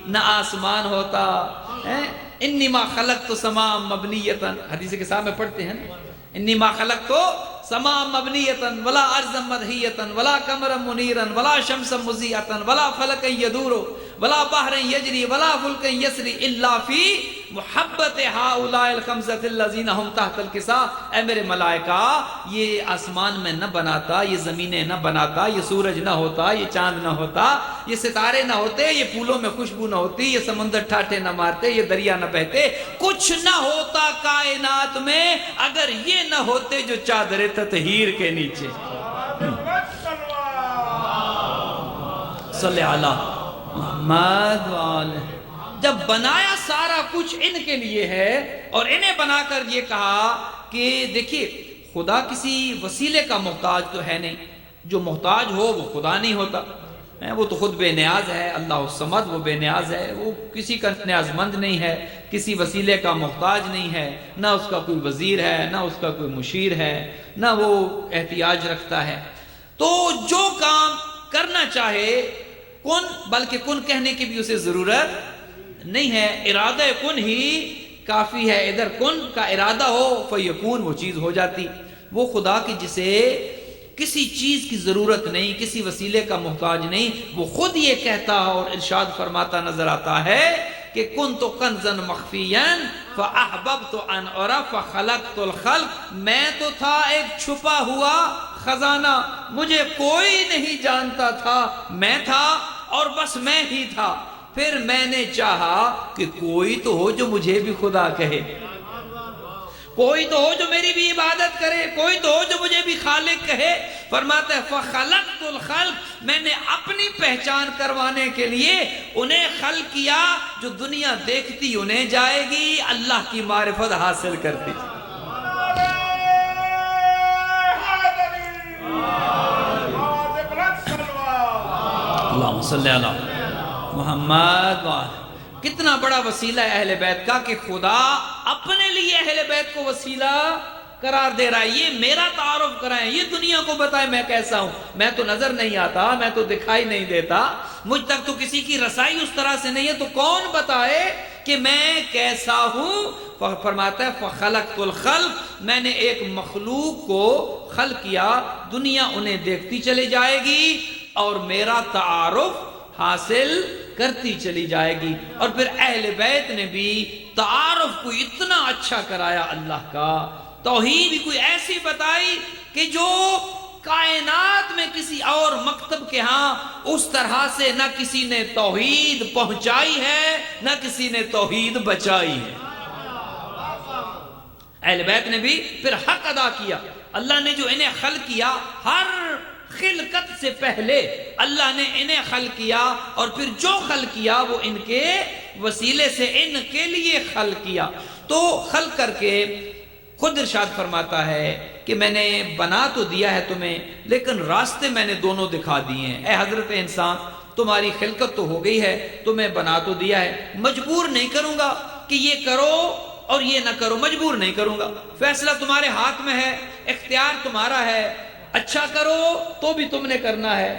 نہ آسمان ہوتا، انی ما خلقت سماء مبنیتا، حدیث کے ساتھ میں پڑھتے ہیں نا، انی ما خلقت سماء مبنیتا ولا ارضا مدحیتا ولا قمرا منیرا ولا شمسا مضیئتا ولا فلکا یدور ولا بحرا یجری ولا فلکا یسری الا فی محبت ہؤلاء الخمسۃ الذین هم تحت الکساء۔ اے میرے ملائکہ، یہ آسمان میں نہ بناتا، یہ زمینیں نہ بناتا، یہ سورج نہ ہوتا، یہ چاند نہ ہوتا، یہ ستارے نہ ہوتے، یہ پھولوں میں خوشبو نہ ہوتی، یہ سمندر ٹھاٹھے نہ مارتے، یہ دریا نہ بہتے، کچھ نہ ہوتا کائنات میں اگر یہ نہ ہوتے جو چادر تطہیر کے نیچے۔ صلی اللہ محمد وآلہ۔ جب بنایا سارا کچھ ان کے لیے ہے اور انہیں بنا کر یہ کہا کہ دیکھیے خدا کسی وسیلے کا محتاج تو ہے نہیں، جو محتاج ہو وہ خدا نہیں ہوتا، وہ تو خود بے نیاز ہے، اللہ الصمد، وہ بے نیاز ہے، وہ کسی کا نیاز مند نہیں ہے، کسی وسیلے کا محتاج نہیں ہے، نہ اس کا کوئی وزیر ہے، نہ اس کا کوئی مشیر ہے، نہ وہ احتیاج رکھتا ہے۔ تو جو کام کرنا چاہے کن، بلکہ کن کہنے کی بھی اسے ضرورت نہیں ہے، ارادہ کن ہی کافی ہے. ادھر کن کا ارادہ ہو فیکون، وہ چیز ہو جاتی. وہ خدا کی جسے کسی چیز کی ضرورت نہیں، کسی وسیلے کا محتاج نہیں، وہ خود یہ کہتا اور ارشاد فرماتا نظر آتا ہے کہ کن تو کنزن مخفیین فاحببت ان اعرف فخلقت الخلق، میں تو تھا ایک چھپا ہوا خزانہ، مجھے کوئی نہیں جانتا تھا، میں تھا اور بس میں ہی تھا. پھر میں نے چاہا کہ کوئی تو ہو جو مجھے بھی خدا کہے، کوئی تو ہو جو میری بھی عبادت کرے، کوئی تو ہو جو مجھے بھی خالق کہے. فرماتا ہے فخلقت الخلق، میں نے اپنی پہچان کروانے کے لیے انہیں خلق کیا، جو دنیا دیکھتی انہیں جائے گی، اللہ کی معرفت حاصل کرتی. اللہم صلی علی محمد. کتنا بڑا وسیلہ ہے اہل بیت کا کہ خدا اپنے لیے اہل بیت کو وسیلہ قرار دے رہا ہے. یہ میرا تعارف کرائیں، یہ دنیا کو بتائیں میں کیسا ہوں. میں تو نظر نہیں آتا، میں تو دکھائی نہیں دیتا، مجھ تک تو کسی کی رسائی اس طرح سے نہیں ہے، تو کون بتائے کہ میں کیسا ہوں. فرماتا ہے فخلقت الخلق، میں نے ایک مخلوق کو خلق کیا، دنیا انہیں دیکھتی چلی جائے گی اور میرا تعارف حاصل کرتی چلی جائے گی. اور پھر اہل بیت نے بھی تعارف کو اتنا اچھا کرایا اللہ کا، توحید بھی کوئی ایسی بتائی کہ جو کائنات میں کسی اور مکتب کے ہاں اس طرح سے نہ کسی نے توحید پہنچائی ہے، نہ کسی نے توحید بچائی ہے. اہل بیت نے بھی پھر حق ادا کیا. اللہ نے جو انہیں خلق کیا، ہر خلقت سے پہلے اللہ نے انہیں خلق کیا، اور پھر جو خلق کیا وہ ان کے وسیلے سے ان کے لیے خلق کیا. تو خلق کر کے خود ارشاد فرماتا ہے کہ میں نے بنا تو دیا ہے تمہیں، لیکن راستے میں نے دونوں دکھا دیے ہیں. اے حضرت انسان، تمہاری خلقت تو ہو گئی ہے، تمہیں بنا تو دیا ہے، مجبور نہیں کروں گا کہ یہ کرو اور یہ نہ کرو، مجبور نہیں کروں گا. فیصلہ تمہارے ہاتھ میں ہے، اختیار تمہارا ہے. اچھا کرو تو بھی تم نے کرنا ہے،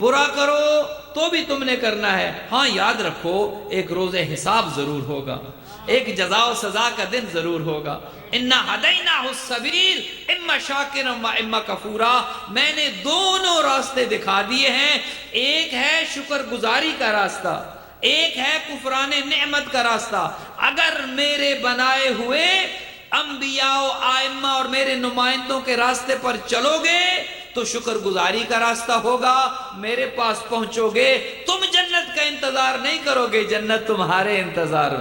برا کرو تو بھی تم نے کرنا ہے. ہاں یاد رکھو ایک روز حساب ضرور ہوگا، ایک جزا و سزا کا دن ضرور ہوگا. اِنَّا هَدَيْنَاهُ السَّبِيلَ اِمَّا شَاكِرًا وَإِمَّا كَفُورًا، میں نے دونوں راستے دکھا دیے ہیں. ایک ہے شکر گزاری کا راستہ، ایک ہے کفران نعمت کا راستہ. اگر میرے بنائے ہوئے انبیاء و آئمہ اور میرے نمائندوں کے راستے پر چلو گے تو شکر گزاری کا راستہ ہوگا، میرے پاس پہنچو گے. تم جنت کا انتظار نہیں کرو گے، جنت تمہارے انتظار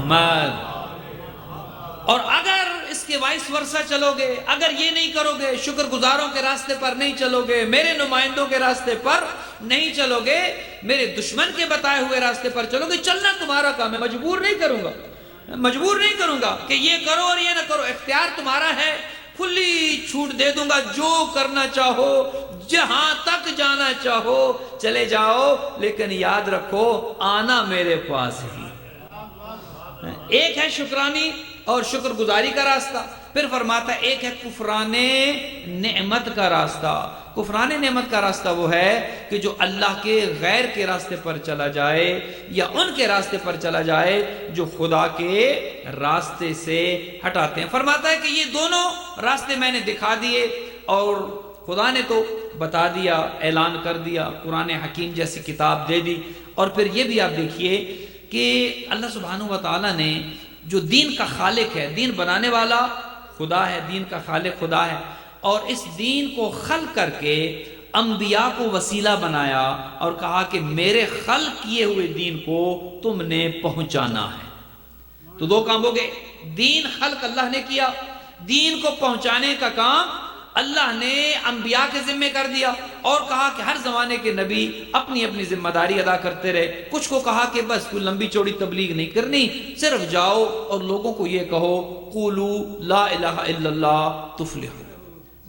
میں. اور اگر اس کے وائس ورثہ چلو گے، اگر یہ نہیں کرو گے، شکر گزاروں کے راستے پر نہیں چلو گے، میرے نمائندوں کے راستے پر نہیں چلو گے، میرے دشمن کے بتائے ہوئے راستے پر چلو گے، چلنا تمہارا کام ہے. مجبور نہیں کروں گا، مجبور نہیں کروں گا کہ یہ کرو اور یہ نہ کرو. اختیار تمہارا ہے، کھلی چھوٹ دے دوں گا. جو کرنا چاہو، جہاں تک جانا چاہو چلے جاؤ، لیکن یاد رکھو آنا میرے پاس ہی. ایک ہے شکرانی اور شکر گزاری کا راستہ. پھر فرماتا ہے ایک ہے کفران نعمت کا راستہ. کفران نعمت کا راستہ وہ ہے کہ جو اللہ کے غیر کے راستے پر چلا جائے یا ان کے راستے پر چلا جائے جو خدا کے راستے سے ہٹاتے ہیں. فرماتا ہے کہ یہ دونوں راستے میں نے دکھا دیے اور خدا نے تو بتا دیا، اعلان کر دیا، قرآن حکیم جیسی کتاب دے دی. اور پھر یہ بھی آپ دیکھیے کہ اللہ سبحانہ و تعالیٰ نے جو دین کا خالق ہے، دین بنانے والا خدا ہے، دین کا خالق خدا ہے، اور اس دین کو خلق کر کے انبیاء کو وسیلہ بنایا اور کہا کہ میرے خلق کیے ہوئے دین کو تم نے پہنچانا ہے. تو دو کام ہو گئے، دین خلق اللہ نے کیا، دین کو پہنچانے کا کام اللہ نے انبیاء کے ذمہ کر دیا، اور کہا کہ ہر زمانے کے نبی اپنی اپنی ذمہ داری ادا کرتے رہے. کچھ کو کہا کہ بس کوئی لمبی چوڑی تبلیغ نہیں کرنی، صرف جاؤ اور لوگوں کو یہ کہو قولوا لا الہ الا اللہ تفلحوا،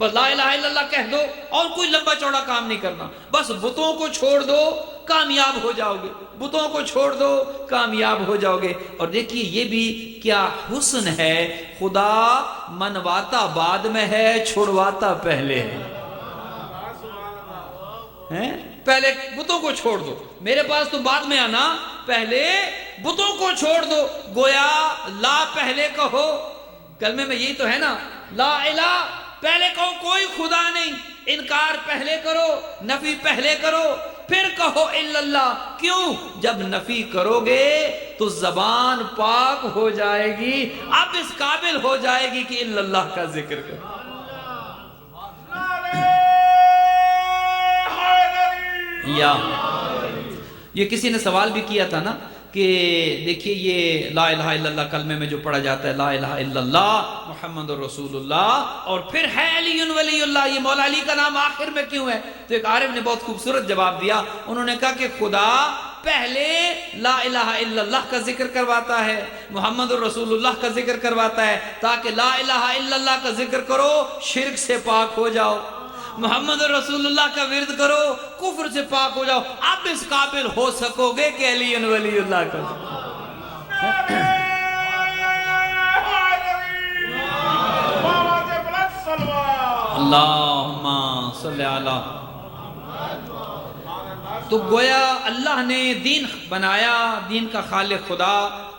بس لا الہ الا اللہ کہہ دو اور کوئی لمبا چوڑا کام نہیں کرنا، بس بتوں کو چھوڑ دو کامیاب ہو جاؤ گے، بتوں کو چھوڑ دو کامیاب ہو جاؤ گے۔ اور دیکھیے یہ بھی کیا حسن ہے، خدا منواتا بعد میں ہے، چھوڑواتا پہلے ہے۔ پہلے بتوں کو چھوڑ دو، میرے پاس تو بعد میں آنا، پہلے بتوں کو چھوڑ دو۔ گویا لا پہلے کہو، کلمے میں یہی تو ہے نا، لا الہ پہلے کہو کوئی خدا نہیں، انکار پہلے کرو، نفی پہلے کرو، پھر کہو الا اللہ۔ کیوں؟ جب نفی کرو گے تو زبان پاک ہو جائے گی، اب اس قابل ہو جائے گی کہ الا اللہ کا ذکر کرو۔ یا یہ کسی نے سوال بھی کیا تھا نا کہ دیکھیے یہ لا الہ الا اللہ کلمے میں جو پڑھا جاتا ہے لا الہ الا اللہ محمد رسول اللہ اور پھر ہے علی ولی اللہ، یہ مولا علی کا نام آخر میں کیوں ہے؟ تو ایک عارف نے بہت خوبصورت جواب دیا، انہوں نے کہا کہ خدا پہلے لا الہ الا اللہ کا ذکر کرواتا ہے، محمد رسول اللہ کا ذکر کرواتا ہے تاکہ لا الہ الا اللہ کا ذکر کرو شرک سے پاک ہو جاؤ، محمد رسول اللہ کا ورد کرو کفر سے پاک ہو جاؤ، اب اس قابل ہو سکو گے کہ علی ولی اللہ کا اللہم صلی علی۔ تو گویا اللہ نے دین بنایا، دین کا خالق خدا،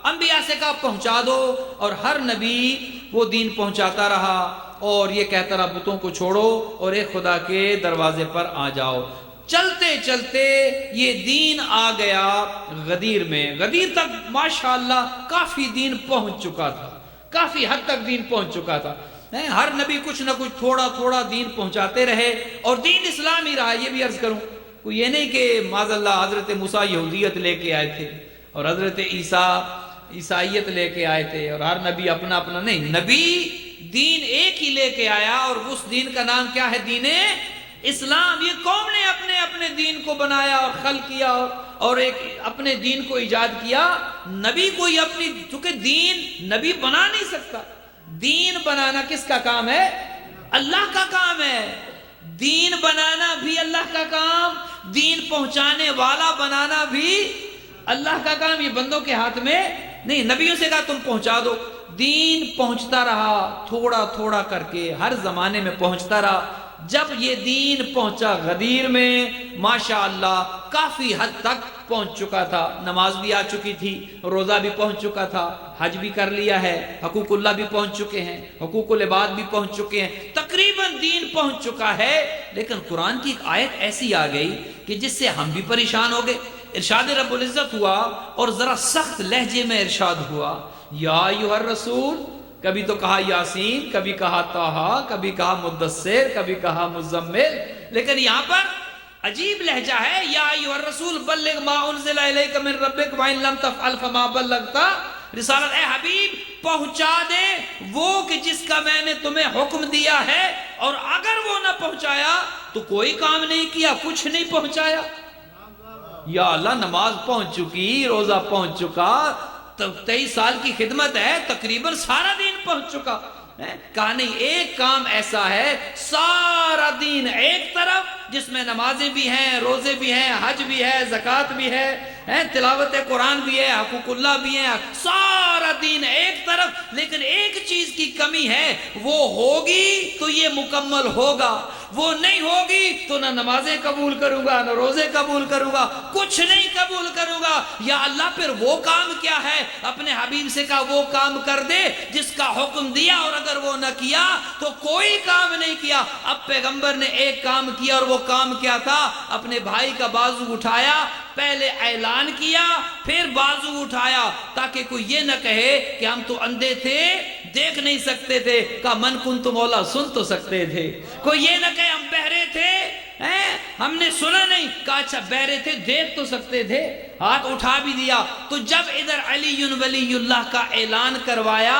انبیاء سے کہا پہنچا دو، اور ہر نبی وہ دین پہنچاتا رہا اور یہ کہتا رہا بتوں کو چھوڑو اور ایک خدا کے دروازے پر آ جاؤ۔ چلتے چلتے یہ دین آ گیا غدیر میں، غدیر تک ماشاءاللہ کافی دین پہنچ چکا تھا، کافی حد تک دین پہنچ چکا تھا، ہر نبی کچھ نہ کچھ تھوڑا تھوڑا دین پہنچاتے رہے اور دین اسلام ہی رہا۔ یہ بھی عرض کروں، کوئی یہ نہیں کہ معاذ اللہ حضرت موسیٰ یہودیت لے کے آئے تھے اور حضرت عیسیٰ عیسائیت لے کے آئے تھے اور ہر نبی اپنا اپنا، نہیں، نبی دین ایک ہی لے کے آیا اور اس دین کا نام کیا ہے؟ دین اسلام۔ یہ قوم نے اپنے اپنے دین کو بنایا اور خلق کیا اور ایک اپنے دین کو ایجاد کیا۔ نبی کوئی اپنی، چونکہ دین نبی بنا نہیں سکتا، دین بنانا کس کا کام ہے؟ اللہ کا کام ہے۔ دین بنانا بھی اللہ کا کام، دین پہنچانے والا بنانا بھی اللہ کا کام، یہ بندوں کے ہاتھ میں نہیں۔ نبیوں سے کہا تم پہنچا دو، دین پہنچتا رہا تھوڑا تھوڑا کر کے، ہر زمانے میں پہنچتا رہا۔ جب یہ دین پہنچا غدیر میں ماشاءاللہ کافی حد تک پہنچ چکا تھا، نماز بھی آ چکی تھی، روزہ بھی پہنچ چکا تھا، حج بھی کر لیا ہے، حقوق اللہ بھی پہنچ چکے ہیں، حقوق العباد بھی پہنچ چکے ہیں، تقریباً دین پہنچ چکا ہے۔ لیکن قرآن کی ایک آیت ایسی آ گئی کہ جس سے ہم بھی پریشان ہو گئے۔ ارشاد رب العزت ہوا اور ذرا سخت لہجے میں ارشاد ہوا، یا ایھا الرسول، کبھی تو کہا یاسین، کبھی کہا طٰہٰ، کبھی کہا مدثر، کبھی کہا مزمل، لیکن یہاں پر عجیب لہجہ ہے، یا ایھا الرسول بلغ ما انزل الیک من ربک وان لم تفعل فما بلغت رسالت۔ اے حبیب پہنچا دے وہ کہ جس کا میں نے تمہیں حکم دیا ہے، اور اگر وہ نہ پہنچایا تو کوئی کام نہیں کیا، کچھ نہیں پہنچایا۔ یا اللہ، نماز پہنچ چکی، روزہ پہنچ چکا، 23 سال کی خدمت ہے، تقریباً سارا دین پہنچ چکا۔ کہا نہیں، ایک کام ایسا ہے، سارا دین ایک طرف جس میں نمازیں بھی ہیں، روزے بھی ہیں، حج بھی ہے، زکوٰۃ بھی ہے، تلاوت قرآن بھی ہے، حقوق اللہ بھی ہے، سارا دین ایک طرف، لیکن ایک چیز کی کمی ہے، وہ ہوگی تو یہ مکمل ہوگا، وہ نہیں ہوگی تو نہ نمازیں قبول کروں گا، نہ روزے قبول کروں گا، کچھ نہیں قبول کروں گا۔ یا اللہ، پھر وہ کام کیا ہے؟ اپنے حبیب سے کہا وہ کام کر دے جس کا حکم دیا، اور اگر وہ نہ کیا تو کوئی کام نہیں کیا۔ اب پیغمبر نے ایک کام کیا، اور وہ کام کیا تھا؟ اپنے بھائی کا بازو اٹھایا، پہلے اعلان کیا، پھر بازو اٹھایا، تاکہ کوئی یہ نہ کہے کہ ہم تو اندھے تھے، دیکھ نہیں سکتے تھے۔ کہا من کنت مولا، سن تو سکتے تھے۔ کوئی یہ نہ کہے ہم بہرے تھے، ہم نے سنا نہیں۔ کہا اچھا بہرے تھے، دیکھ تو سکتے تھے، ہاتھ اٹھا بھی دیا۔ تو جب ادھر علی ولی اللہ کا اعلان کروایا،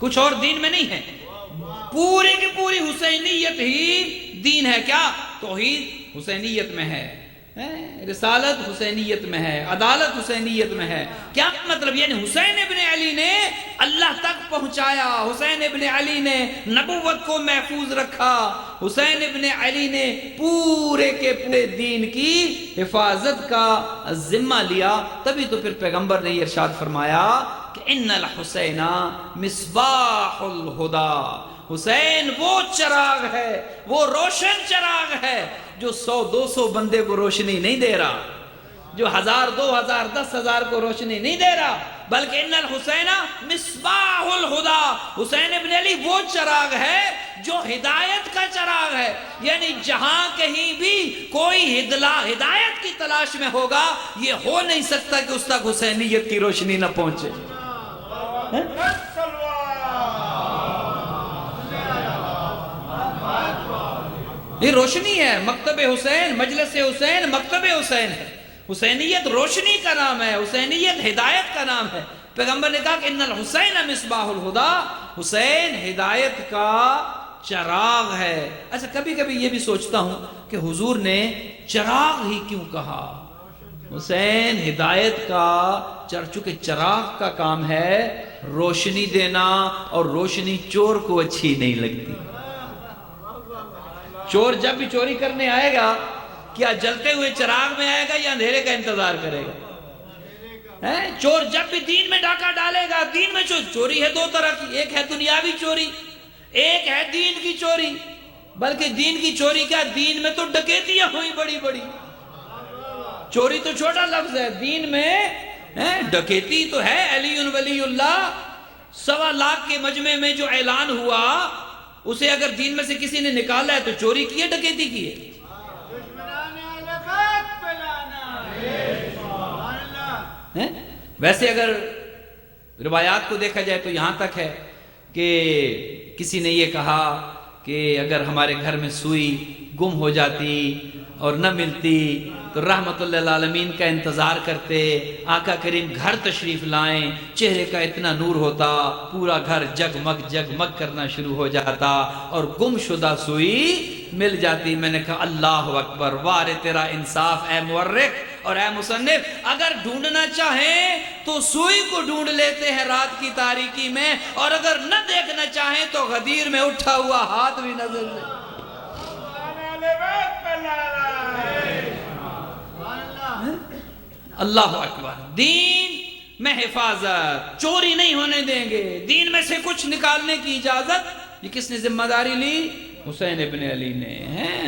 کچھ اور دین میں نہیں ہے، پوری کی پوری حسینیت ہی دین ہے۔ کیا؟ توحید حسینیت میں ہے، رسالت حسینیت میں ہے، عدالت حسینیت میں ہے۔ کیا مطلب؟ یعنی حسین ابن علی نے اللہ تک پہنچایا، حسین ابن علی نے نبوت کو محفوظ رکھا، حسین ابن علی نے پورے کے پورے دین کی حفاظت کا ذمہ لیا۔ تبھی تو پھر پیغمبر نے یہ ارشاد فرمایا کہ ان الحسین مصباح الہدی، حسین وہ چراغ ہے، وہ روشن چراغ ہے جو 100-200 بندے کو روشنی نہیں دے رہا، جو 1000-2000 10,000 کو روشنی نہیں دے رہا، بلکہ ان الحسین مصباح الہدی، حسین ابن علی وہ چراغ ہے جو ہدایت کا چراغ ہے۔ یعنی جہاں کہیں بھی کوئی ہدایت کی تلاش میں ہوگا، یہ ہو نہیں سکتا کہ اس تک حسینیت کی روشنی نہ پہنچے۔ یہ روشنی ہے، مکتب حسین، مجلس حسین، مکتب حسین ہے۔ حسینیت روشنی کا نام ہے، حسینیت ہدایت کا نام ہے۔ پیغمبر نے کہا کہ ان الحسین مصباح الہدی، حسین ہدایت کا چراغ ہے۔ اچھا، کبھی کبھی یہ بھی سوچتا ہوں کہ حضور نے چراغ ہی کیوں کہا؟ حسین ہدایت کا چونکہ چراغ کا کام ہے روشنی دینا، اور روشنی چور کو اچھی نہیں لگتی۔ چور جب بھی چوری کرنے آئے گا، کیا جلتے ہوئے چراغ میں آئے گا یا اندھیرے کا انتظار کرے گا؟ چور جب بھی دین میں ڈاکہ ڈالے گا، دین میں چوری ہے دو طرح کی، ایک ہے دنیاوی چوری، ایک ہے دین کی چوری۔ بلکہ دین کی چوری کیا، دین میں تو ڈکیتیاں ہوئی بڑی بڑی، چوری تو چھوٹا لفظ ہے، دین میں ڈکیتی تو ہے۔ علی ولی اللہ 1.25 لاکھ کے مجمع میں جو اعلان ہوا، اسے اگر دین میں سے کسی نے نکالا ہے تو چوری کی ہے، ڈکیتی کی ہے؟ ویسے اگر روایات کو دیکھا جائے تو یہاں تک ہے کہ کسی نے یہ کہا کہ اگر ہمارے گھر میں سوئی گم ہو جاتی اور نہ ملتی تو رحمت اللہ العالمین کا انتظار کرتے، آقا کریم گھر تشریف لائیں، چہرے کا اتنا نور ہوتا، پورا گھر جگمگ جگمگ کرنا شروع ہو جاتا اور گم شدہ سوئی مل جاتی۔ میں نے کہا اللہ اکبر، وار تیرا انصاف اے مورخ اور اے مصنف، اگر ڈھونڈنا چاہیں تو سوئی کو ڈھونڈ لیتے ہیں رات کی تاریکی میں، اور اگر نہ دیکھنا چاہیں تو غدیر میں اٹھا ہوا ہاتھ بھی نظر لے۔ اللہ اکبر، دین میں حفاظت، چوری نہیں ہونے دیں گے، دین میں سے کچھ نکالنے کی اجازت، یہ کس نے ذمہ داری لی؟ حسین ابن علی نے۔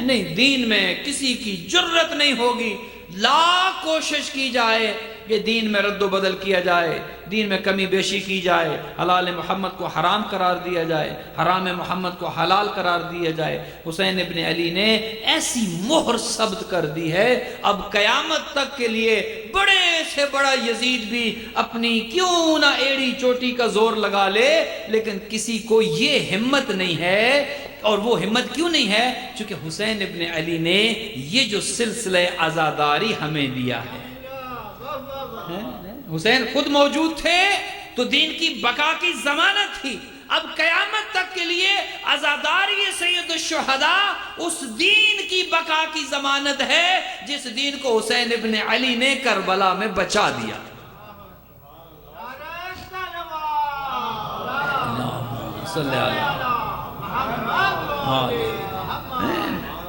نہیں، دین میں کسی کی جرت نہیں ہوگی، لاکھ کوشش کی جائے کہ دین میں رد و بدل کیا جائے، دین میں کمی بیشی کی جائے، حلال محمد کو حرام قرار دیا جائے، حرام محمد کو حلال قرار دیا جائے، حسین ابن علی نے ایسی مہر ثبت کر دی ہے، اب قیامت تک کے لیے بڑے سے بڑا یزید بھی اپنی کیوں نہ ایڑی چوٹی کا زور لگا لے، لیکن کسی کو یہ ہمت نہیں ہے۔ اور وہ ہمت کیوں نہیں ہے؟ چونکہ حسین ابن علی نے یہ جو سلسلہ عزاداری ہمیں دیا ہے۔ حسین خود موجود تھے تو دین کی بقا کی ضمانت تھی، اب قیامت تک کے لیے عزاداری سید الشہداء اس دین کی بقا کی ضمانت ہے جس دین کو حسین ابن علی نے کربلا میں بچا دیا۔ صلی اللہ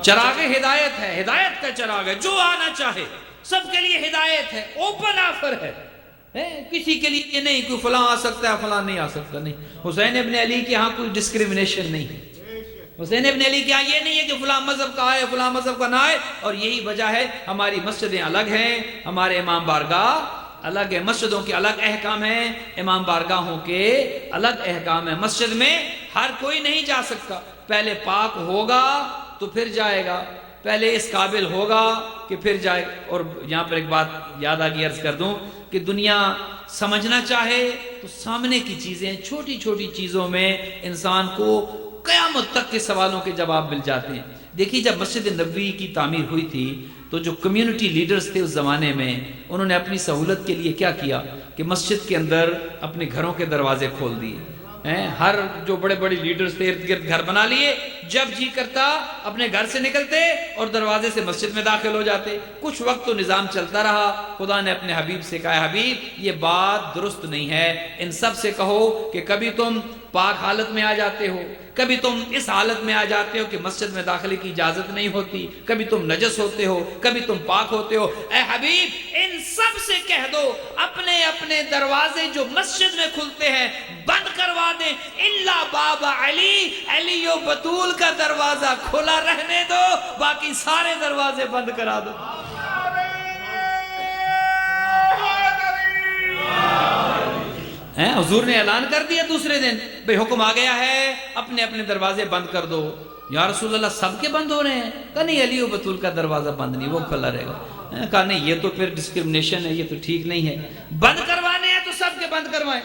چراغ ہدایت ہے، ہدایت کا چراغ ہے، جو آنا چاہے سب کے لیے ہدایت ہے، اوپن آفر ہے، کسی کے لیے نہیں کوئی فلاں آ سکتا ہے فلاں نہیں آ سکتا، نہیں۔ حسین ابن علی کے ہاں کوئی ڈسکریمنیشن نہیں ہے، حسین ابن علی کے ہاں یہ نہیں ہے کہ فلاں مذہب کا آئے فلاں مذہب کا نہ آئے، اور یہی وجہ ہے ہماری مسجدیں الگ ہیں، ہمارے امام بارگاہ الگ ہے، مسجدوں کے الگ احکام ہیں، امام بارگاہوں کے الگ احکام ہیں۔ مسجد میں ہر کوئی نہیں جا سکتا، پہلے پاک ہوگا تو پھر جائے گا، پہلے اس قابل ہوگا کہ پھر جائے۔ اور یہاں پر ایک بات یاد آگی عرض کر دوں کہ دنیا سمجھنا چاہے تو سامنے کی چیزیں، چھوٹی چھوٹی چیزوں میں انسان کو قیامت تک کے سوالوں کے جواب مل جاتے ہیں۔ دیکھیے جب مسجد نبوی کی تعمیر ہوئی تھی تو جو کمیونٹی لیڈرز تھے اس زمانے میں، انہوں نے اپنی سہولت کے لیے کیا کیا کہ مسجد کے اندر اپنے گھروں کے دروازے کھول دیے، ہر جو بڑے بڑے لیڈرز تھے ارد گرد گھر بنا لیے، جب جی کرتا اپنے گھر سے نکلتے اور دروازے سے مسجد میں داخل ہو جاتے۔ کچھ وقت تو نظام چلتا رہا، خدا نے اپنے حبیب سے کہا حبیب یہ بات درست نہیں ہے، ان سب سے کہو کہ کبھی تم پاک حالت میں آ جاتے ہو، کبھی تم اس حالت میں آ جاتے ہو کہ مسجد میں داخلے کی اجازت نہیں ہوتی، کبھی تم نجس ہوتے ہو، کبھی تم پاک ہوتے ہو۔ اے حبیب ان سب سے کہہ دو اپنے اپنے دروازے جو مسجد میں کھلتے ہیں بند کروا دیں، الا باب علی و بطول کا دروازہ کھلا رہنے دو، باقی سارے دروازے بند کرا دو۔ حضور نے اعلان کر دیا دوسرے دن، بھئی حکم آ گیا ہے اپنے اپنے دروازے بند کر دو۔ یا رسول اللہ سب کے بند ہو رہے ہیں؟ کہا نہیں علی و بطول کا دروازہ بند نہیں، وہ کھلا رہے گا۔ کہا نہیں یہ تو پھر ڈسکرمنیشن ہے، یہ تو ٹھیک نہیں ہے، بند کروانے ہیں تو سب کے بند کروائیں،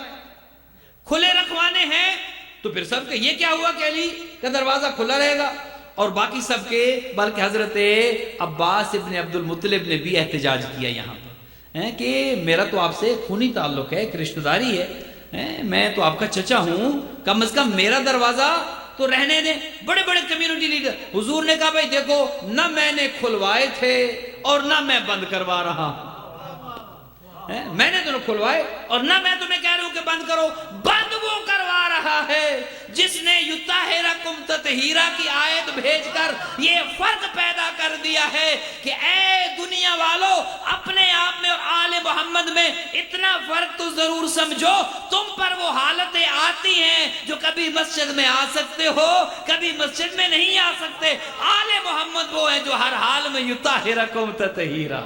کھلے رکھوانے ہیں تو پھر سب کے۔ یہ کیا ہوا کہ علی کا دروازہ کھلا رہے گا اور باقی سب کے؟ بلکہ حضرت عباس ابن عبد المطلب نے بھی احتجاج کیا یہاں پر کہ میرا تو آپ سے خونی تعلق ہے، ایک رشتہ داری ہے، میں تو آپ کا چچا ہوں، کم از کم میرا دروازہ تو رہنے دیں۔ بڑے بڑے کمیونٹی لیڈر، حضور نے کہا بھائی دیکھو نہ میں نے کھلوائے تھے اور نہ میں بند کروا رہا ہوں، میں نے تو کھلوائے اور نہ میں تمہیں کہہ رہا ہوں کہ بند کرو۔ بند وہ کروا رہا ہے جس نے یطہرکم تطہیرا کی آیت بھیج کر یہ فرق پیدا کر دیا ہے کہ اے دنیا والو اپنے آپ میں اور آل محمد میں اتنا فرق تو ضرور سمجھو، تم پر وہ حالتیں آتی ہیں جو کبھی مسجد میں آ سکتے ہو، کبھی مسجد میں نہیں آ سکتے۔ آل محمد وہ ہے جو ہر حال میں یطہرکم تطہیرا۔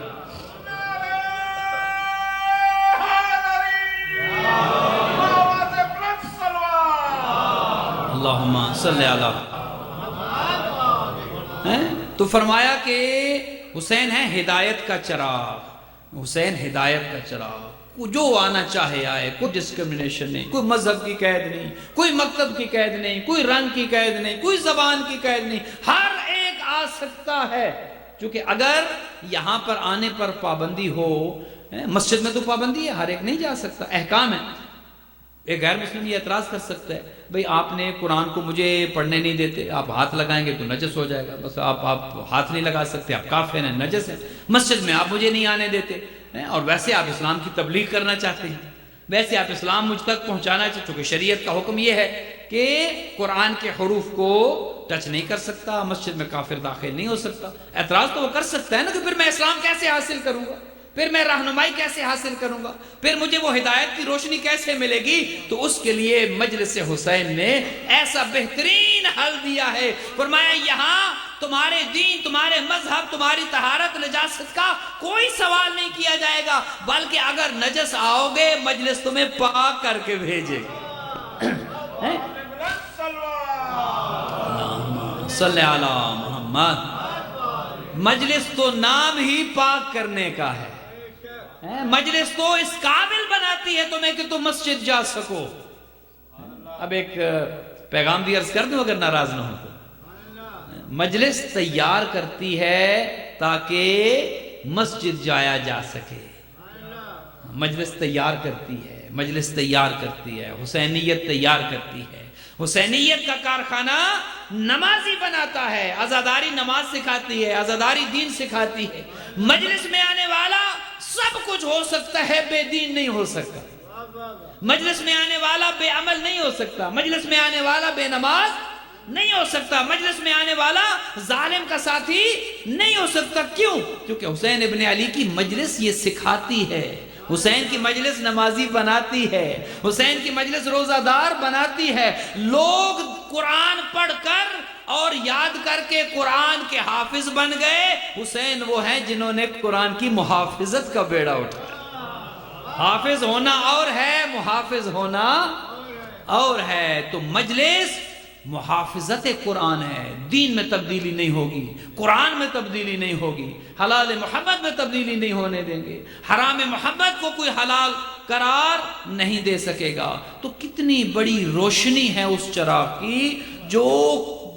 اللہم صلی اللہ۔ تو فرمایا کہ حسین ہے ہدایت کا چراغ، حسین ہدایت کا چراغ، جو آنا چاہے آئے، کوئی ڈسکرمنیشن نہیں، کوئی مذہب کی قید نہیں، کوئی مکتب کی قید نہیں، کوئی رنگ کی قید نہیں، کوئی زبان کی قید نہیں، ہر ایک آ سکتا ہے۔ چونکہ اگر یہاں پر آنے پر پابندی ہو، مسجد میں تو پابندی ہے، ہر ایک نہیں جا سکتا، احکام ہے۔ ایک غیر مسلم یہ اعتراض کر سکتا ہے بھئی آپ نے قرآن کو مجھے پڑھنے نہیں دیتے، آپ ہاتھ لگائیں گے تو نجس ہو جائے گا، بس آپ ہاتھ نہیں لگا سکتے، آپ کافر ہیں، نجس ہیں، مسجد میں آپ مجھے نہیں آنے دیتے، اور ویسے آپ اسلام کی تبلیغ کرنا چاہتے ہیں، ویسے آپ اسلام مجھ تک پہنچانا چاہتے ہیں، چونکہ شریعت کا حکم یہ ہے کہ قرآن کے حروف کو ٹچ نہیں کر سکتا، مسجد میں کافر داخل نہیں ہو سکتا۔ اعتراض تو وہ کر سکتا ہے نا کہ پھر میں اسلام کیسے حاصل کروں گا، پھر میں رہنمائی کیسے حاصل کروں گا، پھر مجھے وہ ہدایت کی روشنی کیسے ملے گی؟ تو اس کے لیے مجلس حسین نے ایسا بہترین حل دیا ہے، فرمایا یہاں تمہارے دین، تمہارے مذہب، تمہاری طہارت نجاست کا کوئی سوال نہیں کیا جائے گا، بلکہ اگر نجس آؤ گے مجلس تمہیں پاک کر کے بھیجے گی۔ صلی اللہ محمد۔ مجلس تو نام ہی پاک کرنے کا ہے، مجلس تو اس قابل بناتی ہے تمہیں کہ تم مسجد جا سکو۔ اب ایک پیغام بھی عرض کر دوں اگر ناراض نہ ہو تو، مجلس تیار کرتی ہے تاکہ مسجد جایا جا سکے، مجلس تیار کرتی ہے، مجلس تیار کرتی ہے، حسینیت تیار کرتی ہے، حسینیت کا کارخانہ نمازی بناتا ہے، عزاداری نماز سکھاتی ہے، عزاداری دین سکھاتی ہے۔ مجلس میں آنے والا سب کچھ ہو سکتا ہے، بے دین نہیں ہو سکتا، مجلس میں آنے والا بے عمل نہیں ہو سکتا، مجلس میں آنے والا بے نماز نہیں ہو سکتا، مجلس میں آنے والا ظالم کا ساتھی نہیں ہو سکتا۔ کیوں؟ کیونکہ حسین ابن علی کی مجلس یہ سکھاتی ہے، حسین کی مجلس نمازی بناتی ہے، حسین کی مجلس روزہ دار بناتی ہے۔ لوگ قرآن پڑھ کر اور یاد کر کے قرآن کے حافظ بن گئے، حسین وہ ہیں جنہوں نے قرآن کی محافظت کا بیڑا اٹھایا۔ حافظ ہونا اور ہے، محافظ ہونا اور ہے۔ تو مجلس محافظت قرآن ہے، دین میں تبدیلی نہیں ہوگی، قرآن میں تبدیلی نہیں ہوگی، حلال محمد میں تبدیلی نہیں ہونے دیں گے، حرام محمد کو کوئی حلال قرار نہیں دے سکے گا۔ تو کتنی بڑی روشنی ہے اس چراغ کی جو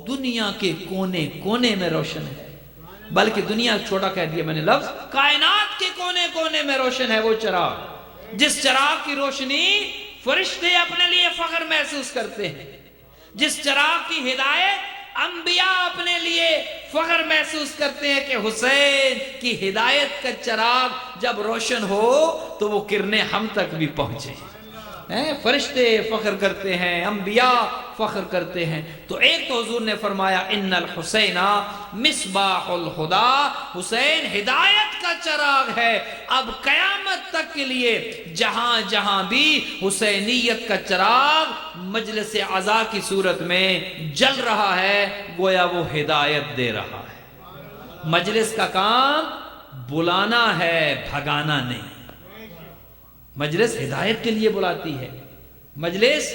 دنیا کے کونے کونے میں روشن ہے، بلکہ دنیا چھوٹا کہہ دیا میں نے لفظ، کائنات کے کونے کونے میں روشن ہے وہ چراغ، جس چراغ کی روشنی فرشتے اپنے لیے فخر محسوس کرتے ہیں، جس چراغ کی ہدایت انبیاء اپنے لیے فخر محسوس کرتے ہیں کہ حسین کی ہدایت کا چراغ جب روشن ہو تو وہ کرنیں ہم تک بھی پہنچے۔ فرشتے فخر کرتے ہیں، انبیاء فخر کرتے ہیں۔ تو ایک تو حضور نے فرمایا ان الحسین مصباح الہدی، حسین ہدایت کا چراغ ہے۔ اب قیامت تک کے لیے جہاں جہاں بھی حسینیت کا چراغ مجلس عزا کی صورت میں جل رہا ہے، گویا وہ ہدایت دے رہا ہے۔ مجلس کا کام بلانا ہے، بھگانا نہیں۔ مجلس ہدایت کے لیے بلاتی ہے، مجلس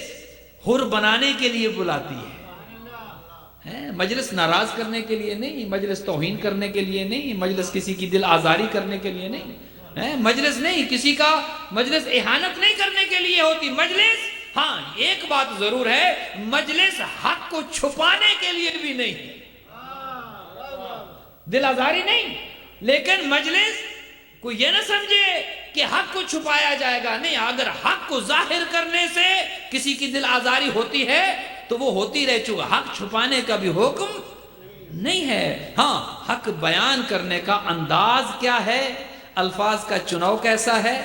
حر بنانے کے لیے بلاتی ہے، مجلس ناراض کرنے کے لیے نہیں، مجلس توہین کرنے کے لیے نہیں، مجلس کسی کی دل آزاری کرنے کے لیے نہیں، مجلس نہیں کسی کا، مجلس اہانت نہیں کرنے کے لیے ہوتی مجلس۔ ہاں ایک بات ضرور ہے، مجلس حق کو چھپانے کے لیے بھی نہیں، دل آزاری نہیں، لیکن مجلس کوئی یہ نہ سمجھے کہ حق کو چھپایا جائے گا، نہیں، اگر حق کو ظاہر کرنے سے کسی کی دل آزاری ہوتی ہے تو وہ ہوتی رہ چکا، حق چھپانے کا بھی حکم نہیں ہے۔ ہاں حق بیان کرنے کا انداز کیا ہے، الفاظ کا چناؤ کیسا ہے،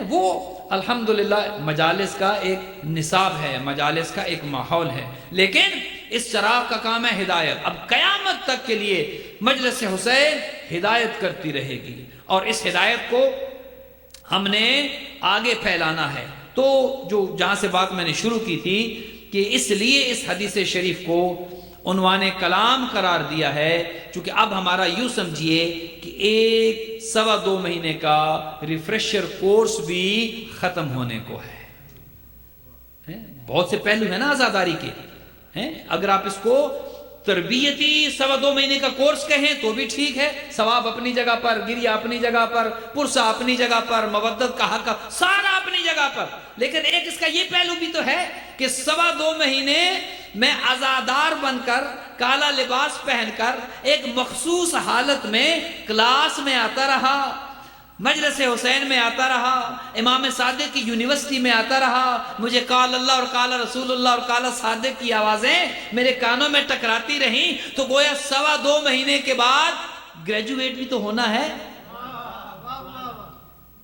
وہ الحمدللہ مجالس کا ایک نصاب ہے، مجالس کا ایک ماحول ہے، لیکن اس چراغ کا کام ہے ہدایت۔ اب قیامت تک کے لیے مجلس حسین ہدایت کرتی رہے گی، اور اس ہدایت کو ہم نے آگے پھیلانا ہے۔ تو جو جہاں سے بات میں نے شروع کی تھی کہ اس لیے اس حدیث شریف کو عنوان کلام قرار دیا ہے، چونکہ اب ہمارا یوں سمجھیے کہ 1.25 مہینے کا ریفریشر کورس بھی ختم ہونے کو ہے۔ بہت سے پہلو ہیں نا آزاداری کے، اگر آپ اس کو تربیتی 2.25 مہینے کا کورس کہیں تو بھی ٹھیک ہے، ثواب اپنی جگہ پر، گریہ اپنی جگہ پر، پرسہ اپنی جگہ پر، مودت کا حق سارا اپنی جگہ پر، لیکن ایک اس کا یہ پہلو بھی تو ہے کہ 2.25 مہینے میں عزادار بن کر، کالا لباس پہن کر، ایک مخصوص حالت میں کلاس میں آتا رہا، مجلس حسین میں آتا رہا، امام صادق کی یونیورسٹی میں آتا رہا، مجھے قال اللہ اور قال رسول اللہ اور قال صادق کی آوازیں میرے کانوں میں ٹکراتی رہیں، تو گویا 2.25 مہینے کے بعد گریجویٹ بھی تو ہونا ہے،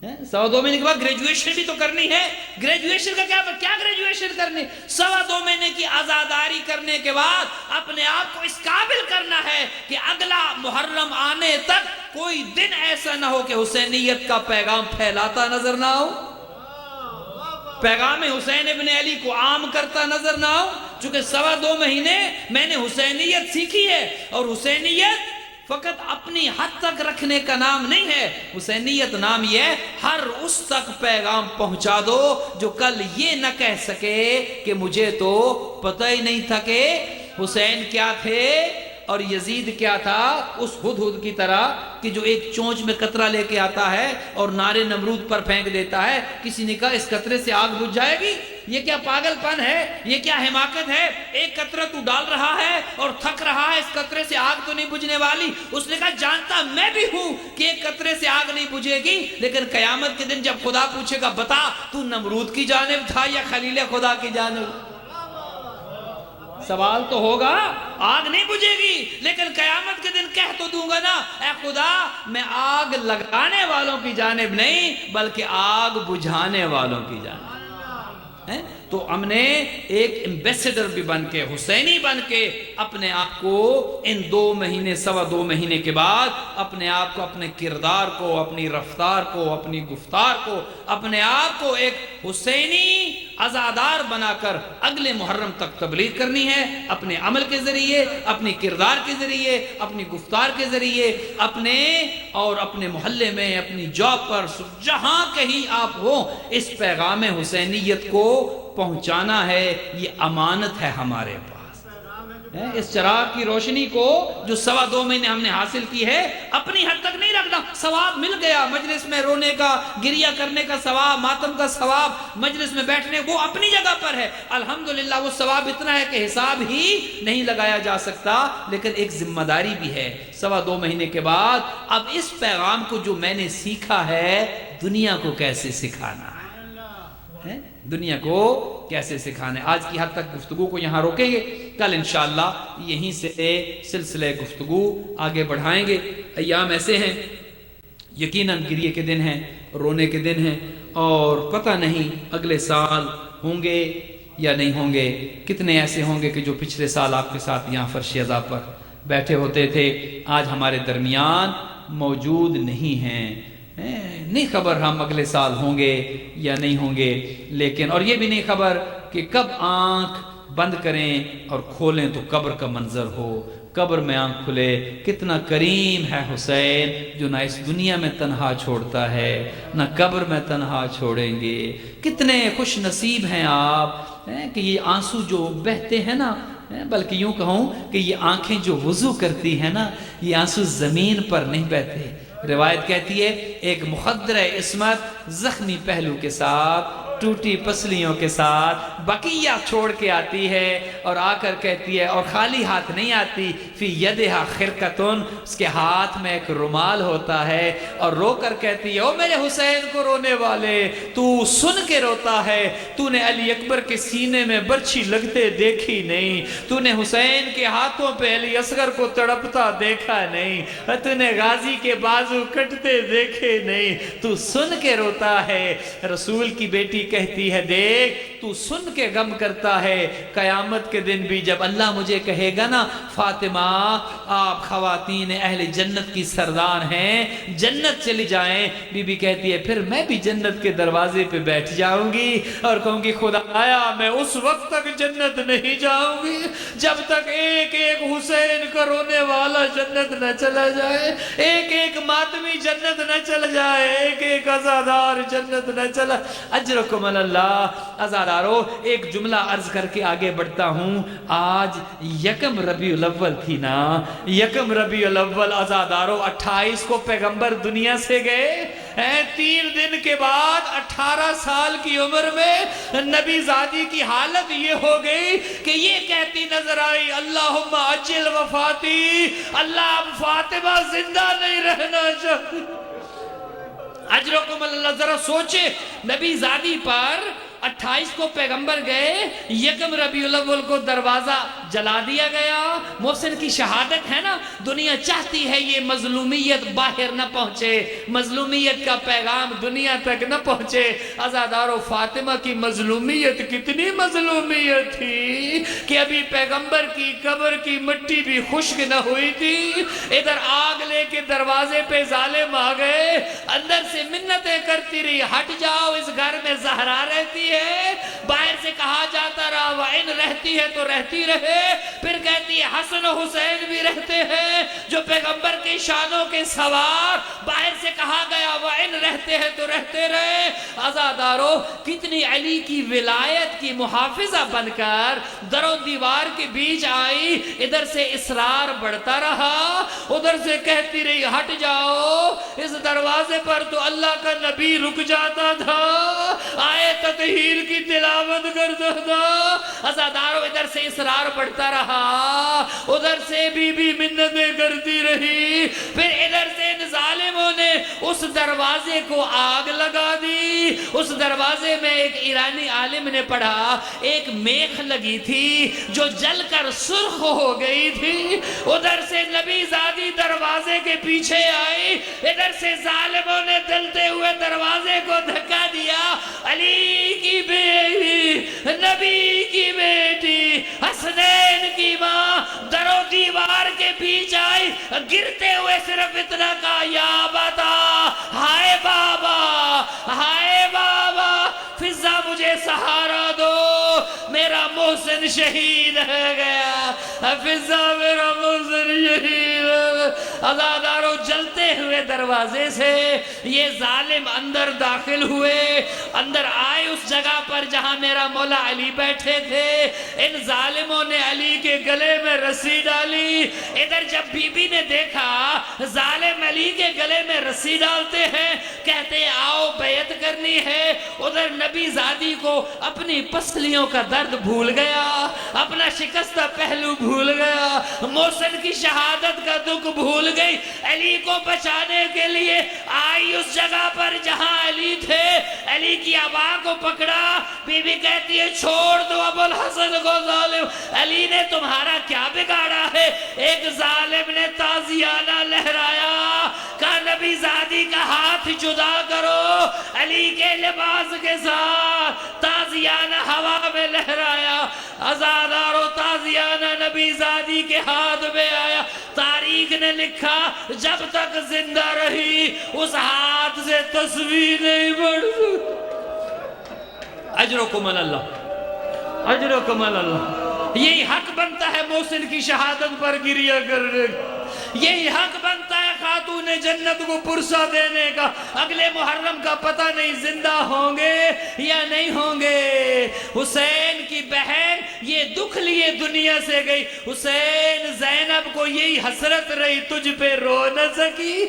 2.25 مہینے کے بعد گریجویشن بھی تو کرنی ہے۔ گریجویشن کا کیا گریجویشن کرنی؟ 2.25 مہینے کی عزاداری کرنے کے بعد اپنے آپ کو اس قابل کرنا ہے کہ اگلا محرم آنے تک کوئی دن ایسا نہ ہو کہ حسینیت کا پیغام پھیلاتا نظر نہ ہو، پیغام حسین ابن علی کو عام کرتا نظر نہ ہو، چونکہ 2.25 مہینے میں نے حسینیت سیکھی ہے، اور حسینیت فقط اپنی حد تک رکھنے کا نام نہیں ہے، حسینیت نام یہ ہے ہر اس تک پیغام پہنچا دو جو کل یہ نہ کہہ سکے کہ مجھے تو پتہ ہی نہیں تھا کہ حسین کیا تھے اور یزید کیا تھا، اس ہدہد کی طرح کہ جو ایک چونچ میں قطرہ لے کے آتا ہے اور نارے نمرود پر پھینک دیتا ہے، کسی نے کہا اس قطرے سے آگ بجھ جائے گی، یہ کیا پاگل پن ہے، یہ کیا حماقت ہے، ایک قطرہ تو ڈال رہا ہے اور تھک رہا ہے، اس قطرے سے آگ تو نہیں بجھنے والی۔ اس نے کہا جانتا میں بھی ہوں کہ ایک قطرے سے آگ نہیں بجھے گی، لیکن قیامت کے دن جب خدا پوچھے گا بتا تو نمرود کی جانب تھا یا خلیل خدا کی جانب، سوال تو ہوگا، آگ نہیں بجھے گی، لیکن قیامت کے دن کہہ تو دوں گا نا، اے خدا میں آگ لگانے والوں کی جانب نہیں بلکہ آگ بجھانے والوں کی جانب۔ تو ہم نے ایک ایمبیسڈر بھی بن کے، حسینی بن کے اپنے آپ کو ان 2 مہینے 2.25 مہینے کے بعد اپنے آپ کو، اپنے کردار کو، اپنی رفتار کو، اپنی گفتار کو، اپنے آپ کو ایک حسینی عزادار بنا کر اگلے محرم تک تبلیغ کرنی ہے، اپنے عمل کے ذریعے، اپنی کردار کے ذریعے، اپنی گفتار کے ذریعے، اپنے اور اپنے محلے میں، اپنی جاب پر، جہاں کہیں آپ ہو، اس پیغام حسینیت کو پہنچانا ہے۔ یہ امانت ہے ہمارے پاس، اس چراغ کی روشنی کو جو 2.25 مہینے ہم نے حاصل کی ہے اپنی حد تک نہیں رکھنا۔ ثواب مل گیا، مجلس میں رونے کا، گریہ کرنے کا ثواب، ماتم کا ثواب، مجلس میں بیٹھنے، وہ اپنی جگہ پر ہے، الحمدللہ وہ ثواب اتنا ہے کہ حساب ہی نہیں لگایا جا سکتا، لیکن ایک ذمہ داری بھی ہے 2.25 مہینے کے بعد اب اس پیغام کو جو میں نے سیکھا ہے دنیا کو کیسے سکھانا ہے۔ دنیا کو کیسے سکھانا ہے۔ آج کی حد تک گفتگو کو یہاں روکیں گے، کل انشاءاللہ یہیں سے سلسلہ گفتگو آگے بڑھائیں گے۔ ایام ایسے ہیں، یقیناً گریے کے دن ہیں، رونے کے دن ہیں، اور پتہ نہیں اگلے سال ہوں گے یا نہیں ہوں گے۔ کتنے ایسے ہوں گے کہ جو پچھلے سال آپ کے ساتھ یہاں فرش عزا پر بیٹھے ہوتے تھے، آج ہمارے درمیان موجود نہیں ہیں۔ نہیں خبر ہم اگلے سال ہوں گے یا نہیں ہوں گے، لیکن اور یہ بھی نہیں خبر کہ کب آنکھ بند کریں اور کھولیں تو قبر کا منظر ہو۔ قبر میں آنکھ کھلے، کتنا کریم ہے حسین جو نہ اس دنیا میں تنہا چھوڑتا ہے نہ قبر میں تنہا چھوڑیں گے۔ کتنے خوش نصیب ہیں آپ کہ یہ آنسو جو بہتے ہیں نا، بلکہ یوں کہوں کہ یہ آنکھیں جو وضو کرتی ہیں نا، یہ آنسو زمین پر نہیں بہتے۔ روایت کہتی ہے ایک مخدر عصمت زخمی پہلو کے ساتھ، ٹوٹی پسلیوں کے ساتھ بقیہ چھوڑ کے آتی ہے اور آ کر کہتی ہے، اور خالی ہاتھ نہیں آتی، فی یدہا خرقتن، اس کے ہاتھ میں ایک رومال ہوتا ہے، اور رو کر کہتی ہے او میرے حسین کو رونے والے، تو سن کے روتا ہے، تو نے علی اکبر کے سینے میں برچھی لگتے دیکھی نہیں، تو نے حسین کے ہاتھوں پہ علی اصغر کو تڑپتا دیکھا نہیں، تو نے غازی کے بازو کٹتے دیکھے نہیں، تو سن کے روتا ہے۔ رسول کی بیٹی کہتی ہے دیکھ تو سن کے غم کرتا ہے، قیامت کے دن بھی جب اللہ مجھے کہے گا نا فاطمہ آپ خواتین اہل جنت کی سردار ہیں، جنت چلی جائیں، بی بی کہتی ہے پھر میں بھی جنت کے دروازے پہ بیٹھ جاؤں گی اور کہوں گی خدایا میں اس وقت تک جنت نہیں جاؤں گی جب تک ایک ایک حسین کا رونے والا جنت نہ چلا جائے، ایک ایک ماتمی جنت نہ چلا جائے، ایک ایک عزادار جنت نہ چلا۔ اجرکم اللہ۔ عزادارو ایک جملہ عرض کر کے آگے بڑھتا ہوں۔ آج یکم ربیع الاول تھی نا، یکم ربیع الاول عزادارو 28 کو پیغمبر دنیا سے گئے، 3 دن کے بعد 18 سال کی عمر میں نبی زادی کی حالت یہ ہو گئی کہ یہ کہتی نظر آئی اللہم عجل وفاتی، اللہ اب فاطمہ زندہ نہیں رہنا چاہتی۔ اجرکم اللہ۔ ذرا سوچے نبی زادی پر 28 کو پیغمبر گئے، یکم ربیع الاول کو دروازہ جلا دیا گیا، محسن کی شہادت ہے نا، دنیا چاہتی ہے یہ مظلومیت باہر نہ پہنچے، مظلومیت کا پیغام دنیا تک نہ پہنچے۔ عزادارو فاطمہ کی مظلومیت کتنی مظلومیت تھی کہ ابھی پیغمبر کی قبر کی مٹی بھی خشک نہ ہوئی تھی، ادھر آگ لے کے دروازے پہ ظالم آ گئے، اندر سے منتیں کرتی رہی ہٹ جاؤ اس گھر میں زہرا رہتی ہے، باہر سے کہا جاتا رہا وَإِن رہتی ہے تو رہتی رہے، پھر کہتی ہے حسن و حسین بھی رہتے ہیں جو پیغمبر کے شانوں کے سوار، باہر سے کہا گیا وَإِن رہتے ہیں تو رہتے رہے۔ عزادارو کتنی علی کی ولایت کی محافظہ بن کر در و دیوار کے بیچ آئی، ادھر سے اصرار بڑھتا رہا، ادھر سے کہتی رہی ہٹ جاؤ اس دروازے پر تو اللہ کا نبی رک جاتا تھا، آئے تطہیر کی تلاوت کرتا تھا۔ عزادارو ادھر سے اصرار بڑھتا رہا، ادھر سے بی بی منتیں کرتی رہی، پھر ادھر سے ان ظالموں نے اس دروازے کو آگ لگا دی۔ اس دروازے میں ایک ایرانی عالم نے پڑھا ایک میخ لگی تھی جو جل کر سرخ ہو گئی تھی، ادھر سے نبی زادی دروازے کے پیچھے آئی، ادھر سے ظالموں نے دلتے ہوئے دروازے کو دھکا دیا، علی کی بیٹی، نبی کی بیٹی، حسنین کی ماں در و دیوار کے بیچ آئی، گرتے ہوئے صرف اتنا کہا یا بتا، ہائے بابا، ہائے بابا، فضا مجھے سہارا دو، میرا محسن شہید ہے گیا، فضا میرا محسن شہید ہے۔ عزادارو جلتے ہوئے دروازے سے یہ ظالم اندر داخل ہوئے، اندر آئے اس جگہ پر جہاں میرا مولا علی بیٹھے تھے، ان ظالموں نے علی کے گلے میں رسی ڈالی، ادھر جب بی بی نے دیکھا ظالم علی کے گلے میں رسی ڈالتے ہیں، کہتے آؤ بیعت کرنی ہے، ادھر نبی زادی کو اپنی پسلیوں کا درد بھول گیا۔ گیا, اپنا شکستہ پہلو بھول گیا, محسن کی شہادت کا دکھ بھول گئی. علی کو بچانے کے لیے آئی اس جگہ پر جہاں علی تھے, علی کی ابا کو پکڑا. بی بی کہتی ہے چھوڑ دو ابو الحسن کو ظالم, علی نے تمہارا کیا بگاڑا ہے؟ ایک ظالم نے تازیانہ لہرایا, کہا نبی زادی کا ہاتھ جدا کرو. علی کے لباس کے ساتھ تازیانہ ہوا میں لہرایا, ازادارو تازیانہ نبی زادی کے ہاتھ میں آیا. تاریخ نے لکھا جب تک زندہ رہی اس ہاتھ سے تصویر نہیں بڑھ سکتی. اجرکم اللہ, اجرکم اللہ. یہی حق بنتا ہے محسن کی شہادت پر گریہ کرنے کا, یہی حق بنتا ہے خاتون جنت کو پرسہ دینے کا. اگلے محرم کا پتہ نہیں زندہ ہوں گے یا نہیں ہوں گے. حسین کی بہن یہ دکھ لیے دنیا سے گئی. حسین زینب کو یہی حسرت رہی تجھ پہ رو نہ سکی.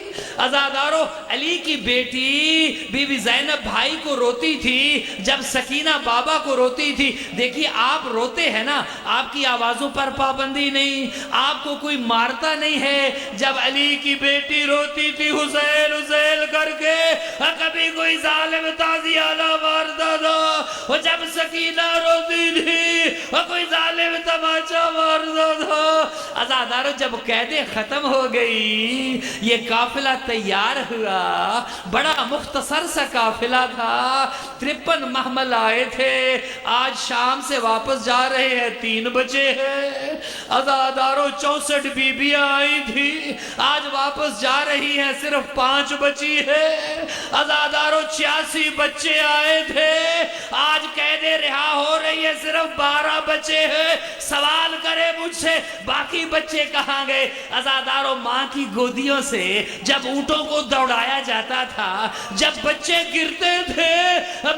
عزادارو علی کی بیٹی بی بی زینب بھائی کو روتی تھی جب سکینہ بابا کو روتی تھی. دیکھیے آپ روتے ہیں نا, آپ کی آوازوں پر پابندی نہیں, آپ کو کوئی مارتا نہیں ہے. جب علی کی بیٹی روتی تھی حسین حسین کر کے, کبھی کوئی ظالم تازیانہ مارتا تھا, اور جب سکینہ روتی تھی کوئی ظالم تماچا مارتا تھا. عزادارو جب قیدیں ختم ہو گئی, یہ قافلہ تیار ہوا, بڑا مختصر سا قافلہ تھا, 53 محمل آئے تھے. آج شام سے واپس جا رہے ہیں, 3 بچے ہیں. عزادارو 64 بیبیاں آئی تھی, آج واپس جا رہی ہیں, صرف 5 بچی ہے. عزادارو 86 بچے آئے تھے, آج قیدیں رہا ہو رہی ہے, صرف 12 بچے ہیں. سوال کرے مجھ سے باقی بچے کہاں گئے؟ عزادارو ماں کی گودیوں سے جب اونٹوں کو دوڑایا جاتا تھا, جب بچے گرتے تھے,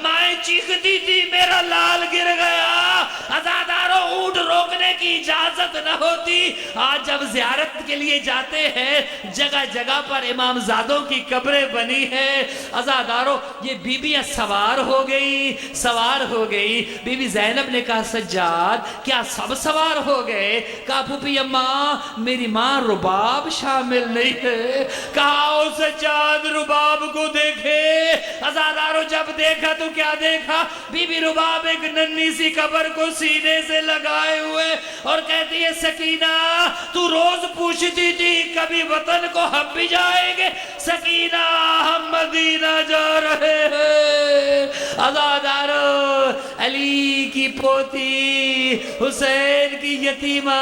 مائیں چیختی تھی میرا لال گر گیا. عزادارو اونٹ روکنے کی اجازت نہ ہوتی. آج جب زیارت کے لیے جاتے ہیں جگہ جگہ پر امام زادوں کی قبریں بنی ہیں. عزادارو یہ بیبیاں سوار ہو گئی, سوار ہو گئی. بی بی زینب نے کہا سجاد کیا سب سوار ہو گئے؟ کہا پھوپھی اماں میری ماں رباب شامل نہیں ہے. کہا او سجاد رباب کو دیکھے. عزادارو جب دیکھا تو کیا دیکھا؟ بی بی رباب ایک ننھی سی قبر کو سینے سے لگائے ہوئے اور کہتی ہے سکینہ تو روز پوچھتی تھی کبھی وطن کو ہم بھی جائیں گے. سکینہ ہم مدینہ جا رہے ہیں. عزادارو علی کی پوتی, حسین کی یتیمہ,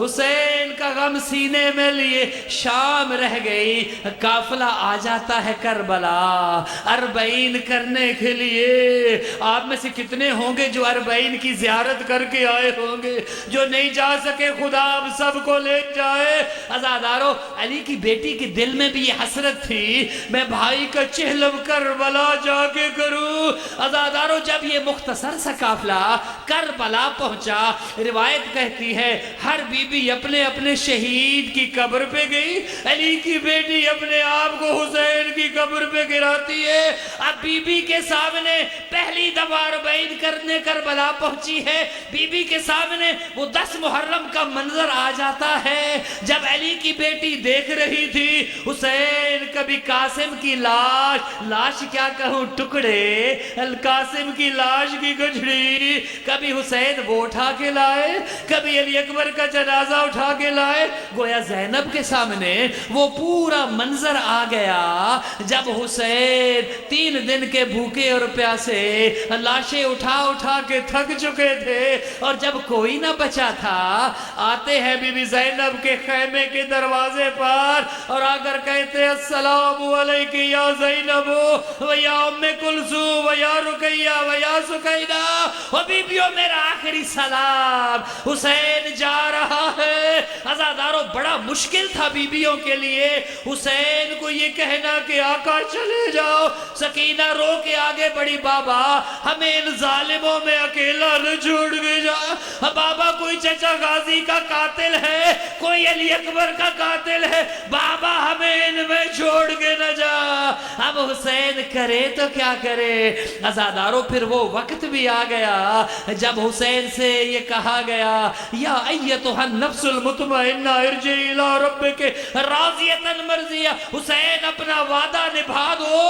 حسین کا غم سینے میں لیے شام رہ گئی. قافلہ آ جاتا ہے کربلا 40 کرنے کے لیے. آپ میں سے کتنے ہوں گے جو 40 کی زیارت کر کے آئے ہوں گے؟ جو نہیں جا سکے خدا اب سب کو لے جائے. عزادارو علی کی بیٹی کے دل میں بھی یہ حسرت تھی میں بھائی کا چہلم کربلا جا کے کروں. عزادارو جب یہ مختصر سا قافلہ کربلا پہنچا, روایت کہتی ہے ہر بی بی اپنے اپنے شہید کی قبر پہ گئی. علی کی بیٹی اپنے آپ کو حسین کی قبر پہ گراتی ہے. اب بی بی کے سامنے پہلی دفعہ 40 کرنے کربلا پہنچی ہے. بی بی کے سامنے وہ 10 محرم کا منظر آ جاتا ہے جب علی کی بیٹی دیکھ رہی تھی حسین کبھی قاسم کی لاش کیا کہوں ٹکڑے, القاسم کی لاش کی گجھڑی, کبھی حسین وہ اٹھا کے لائے, کبھی علی اکبر کا جنازہ اٹھا کے لائے. گویا زینب کے سامنے وہ پورا منظر آ گیا جب حسین 3 دن کے بھوکے اور پیاسے لاشیں اٹھا اٹھا کے تھک چکے تھے اور جب کوئی نہ بچا تھا. آتے ہیں بی بی زینب کے خیمے کے دروازے پر اور آ کر کہتے السلام علیکم یا زینب و یا ام کلثوم و یا رقیہ و یا سکینہ. و بیبیوں میرا آخری سلام, حسین جا رہا ہے. عزادارو بڑا مشکل تھا بیبیوں کے لیے حسین کو یہ کہنا کہ آقا چلے جاؤ. سکینہ رو کے آگے بڑی, بابا ہمیں ان ظالموں میں اکیلا نہ چھوڑ کے جا. بابا کوئی چچا غازی کا قاتل ہے, کوئی علی اکبر کا قاتل ہے, بابا ہمیں ان میں چھوڑ کے نہ جا. اب حسین کرے تو کیا کرے؟ عزادارو پھر وہ وقت بھی آ گیا جب حسین سے یہ کہا گیا یا ایتھا النفس المطمئنہ ارجعی الی ربک راضیۃ مرضیہ، حسین اپنا وعدہ نبھا دو۔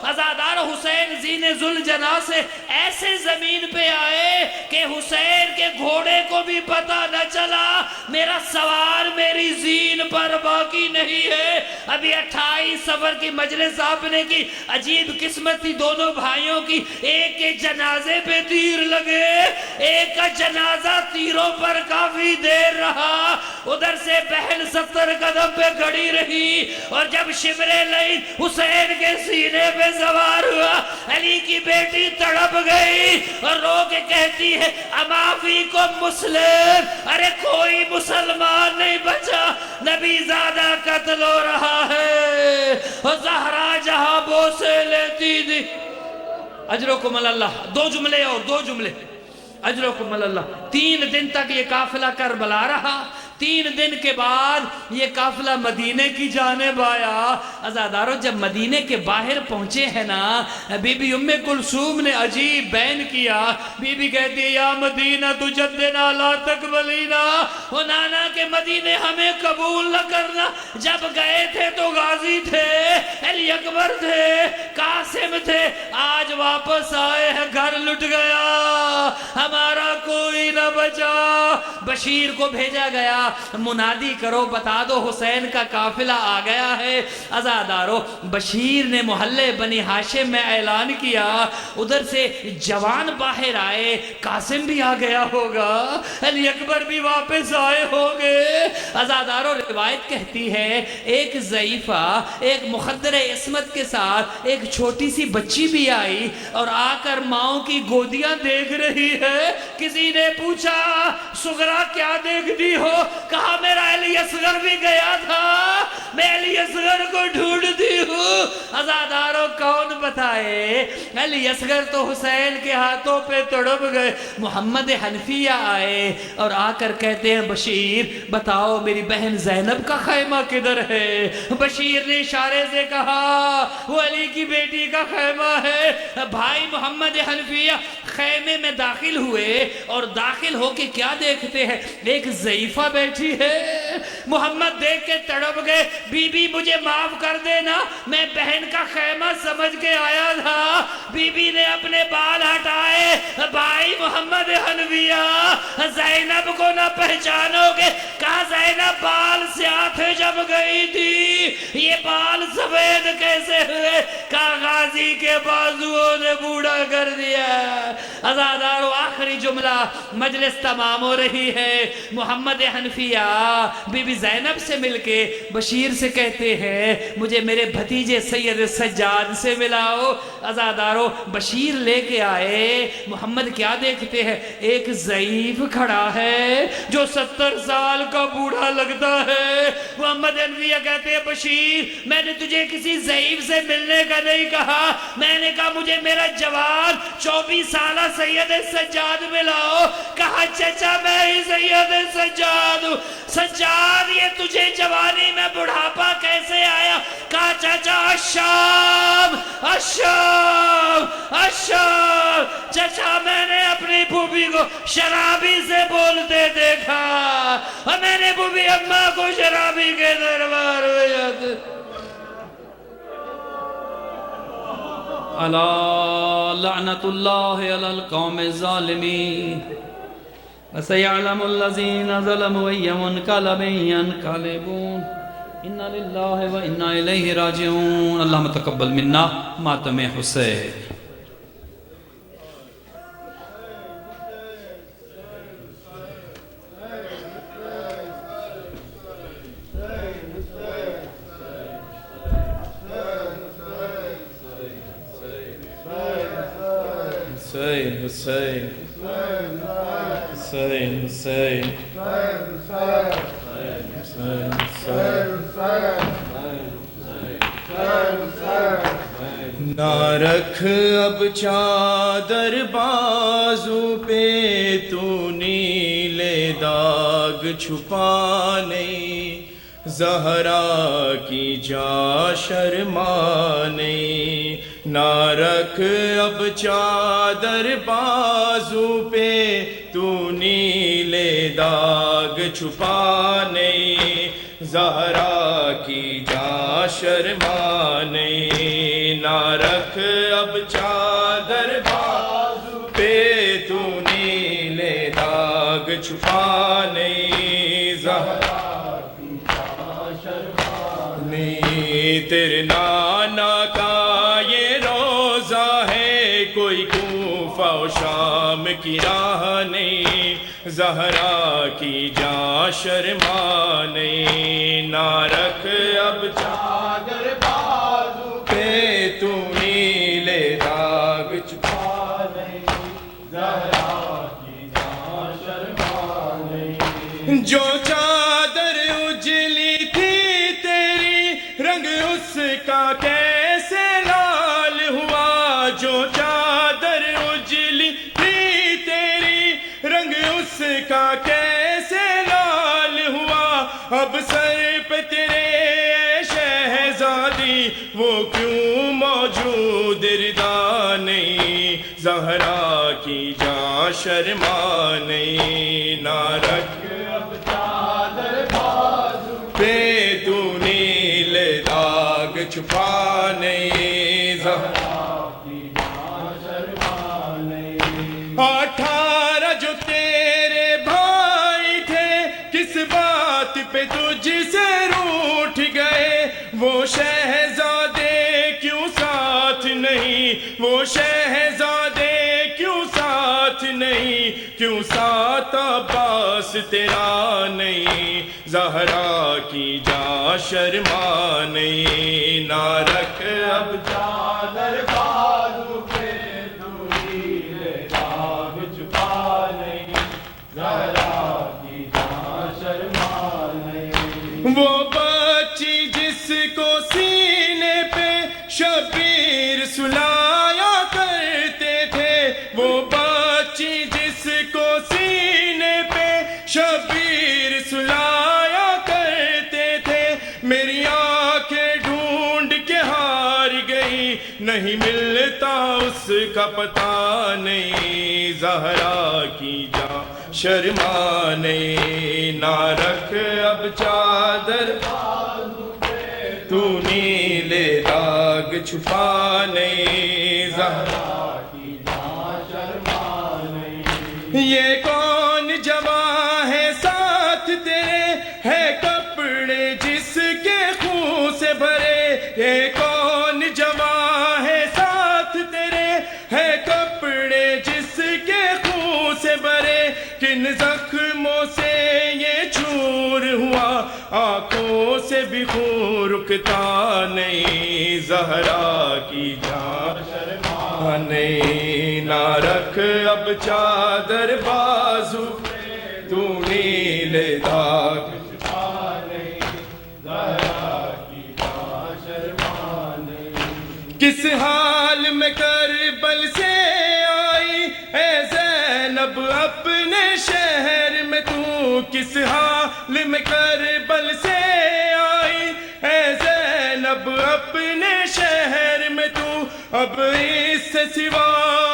عزادار حسین زین ذوالجناح سے ایسے زمین پہ آئے کہ حسین کے گھوڑے کو بھی پتہ نہ چلا میرا سوار میری زین پر باقی نہیں ہے۔ ابھی 28 صفر کی مجلس آپ نے کی، عجیب قسمت تھی دونوں بھائیوں کی، ایک کے جنازے پہ تیر لگے، ایک کا جنازہ تیروں پر کافی دیر رہا، ادھر سے بہن 70 قدم پہ کھڑی رہی، اور جب شمر لعین حسین کے سینے پہ سوار ہوا علی کی بیٹی تڑپ گئی اور رو کے کہتی ہے اما فیکم مسلم، ارے کوئی مسلمان نہیں بچا، نبی زادہ قتل ہو رہا ہے، اور زہرا جہاں بوسے لیتی تھی۔ اجرکم اللہ، دو جملے اور دو جملے، اجرکم اللہ۔ 3 دن تک یہ قافلہ کربلا رہا، 3 دن کے بعد یہ قافلہ مدینے کی جانب آیا۔ عزادارو جب مدینے کے باہر پہنچے ہیں نا، بی بی ام کلثوم نے عجیب بیان کیا، بی بی کہتی ہے یا مدینہ تجدنا لا تقبلینا، او نانا کے مدینے ہمیں قبول نہ کرنا، جب گئے تھے تو غازی تھے، علی اکبر تھے، قاسم تھے، آج واپس آئے ہیں گھر لٹ گیا، ہمارا کوئی نہ بچا۔ بشیر کو بھیجا گیا، منادی کرو بتا دو حسین کا قافلہ آ گیا ہے۔ عزادارو بشیر نے محلے بنی ہاشم میں اعلان کیا، ادھر سے جوان باہر آئے، قاسم بھی آ گیا ہوگا، علی اکبر بھی واپس آئے ہوگے۔ عزادارو روایت کہتی ہے ایک ضعیفہ ایک مخدر عصمت کے ساتھ ایک چھوٹی سی بچی بھی آئی اور آ کر ماؤں کی گودیاں دیکھ رہی ہے۔ کسی نے پوچھا سغرا کیا دیکھتی ہو؟ کہا میرا علی اصغر بھی گیا تھا، میں علی اصغر کو ڈھونڈتی ہوں۔ عزادارو کون بتائے؟ علی اصغر تو حسین کے ہاتھوں پہ تڑپ گئے۔ محمد حنفیہ آئے اور آ کر کہتے ہیں بشیر بتاؤ میری بہن زینب کا خیمہ کدھر ہے؟ بشیر نے اشارے سے کہا وہ علی کی بیٹی کا خیمہ ہے۔ بھائی محمد حنفیہ خیمے میں داخل ہوئے اور داخل ہو کے کیا دیکھتے ہیں؟ ایک ضعیفہ بیٹھی ہے۔ محمد دیکھ کے تڑپ گئے، بی بی مجھے معاف کر دینا، میں بہن کا خیمہ سمجھ کے آیا تھا۔ بی بی نے اپنے بال ہٹائے، بھائی محمد حنفیہ زینب کو نہ پہچانو گے؟ کہا زینب بال سیاہ تھے جب گئی تھی، یہ بال سفید کیسے ہوئے؟ کہا غازی کے بازوؤں نے بوڑھا کر دیا۔ عزادارو آخری جملہ، مجلس تمام ہو رہی ہے، محمد حنفیہ بی بی زینب سے مل کے بشیر سے کہتے ہیں مجھے میرے بھتیجے سید سجاد سے ملاؤ۔ عزادارو بشیر لے کے آئے، محمد کیا دیکھتے ہیں؟ ایک ضعیف کھڑا ہے جو 70 سال کا بوڑھا لگتا ہے۔ محمد حنفیہ کہتے ہیں بشیر میں نے تجھے کسی ضعیف سے ملنے کا نہیں کہا، میں نے کہا مجھے میرا جوان 24 سالہ سید سجاد ملاؤ۔ کہا چچا میں ہی سید سجاد ہوں۔ سجاد یہ تجھے جوانی میں بڑھاپا کیسے آیا؟ کہا چچا الشام الشام الشام، چچا میں نے اپنی پھوپھی کو شرابی سے بولتے دیکھا اور میں نے پھوپھی اماں کو شرابی کے دربار میں جاتے۔ الا لعنت اللہ علی القوم الظالمین وسيعلم الذين ظلموا أي منقلب ينقلبون إنا لله وإنا إليه راجعون اللهم تقبل منا ماتم حسین۔ حسین حسین حسین حسین نہ رکھ اب چادر بازو پہ تو نیلے داغ چھپانے، زہرا کی جا شرمانے نہ رکھ اب چادر بازو پہ تو نیلے داغ چھپانے زہرا کی جا شرمانے نہ رکھ اب چادر بازو پہ تو نیلے داغ چھپانے زہرا تیرے نانا کا یہ روزہ ہے کوئی کوفہ و شام کی راہ نہیں زہرا کی جا شرمانے نہ رکھ اب چادر بازو پہ تو نیلے داغ چھپانے زہرا کی جا شرمانے جو چادر اجلی تھی رنگ اس کا کیسے لال ہوا جو چادر اجلی تھی تیری رنگ اس کا کیسے لال ہوا اب سر پہ تیرے شہزادی وہ کیوں موجود ردا نہیں زہرا کی جا شرمانے نہ رکھ اب چادر بازو پہ تو چھپانے زہرا کی جا شرمانے 18 جو تیرے بھائی تھے کس بات پہ تجھ سے روٹھ گئے وہ شہزادے کیوں ساتھ نہیں وہ شہزادے کیوں ساتھ نہیں کیوں ساتھ عباس تیرا نہیں زہرا کی جا شرمانے نہ رکھ اب چادر بازو پہ تو نیلے داغ چھپانے زہرا کی جا شرمانے وہ بچی جس کو سینے پہ شبیر سلایا کرتے تھے وہ بچی جس کو سینے پہ شبیر سلایا کرتے تھے میری آنکھیں ڈھونڈ کے ہار گئی نہیں ملتا اس کا پتہ نہیں زہرا کی جا شرمانے نہ رکھ اب چادر تو نیلے داغ چھپانے زہرا کی جا شرمانے یہ کون جواں ہے ساتھ تیرے ہے کپڑے جس کے خون سے بھرے یہ کون جواں ہے ساتھ تیرے ہے کپڑے جس کے خون سے بھرے کن زخموں سے یہ چور ہوا آنکھوں سے بھی خون رکتا نہیں زہرا کی جا شرمانے نہ رکھ اب چادر بازو تو نیلے داغ چھپانے زہرا کی جا شرمانے کس حال میں کربل سے آئی اے زینب اپنے شہر میں تو کس حال میں کربل سے آئی اے زینب اپنے شہر میں تو اب اس سے سوا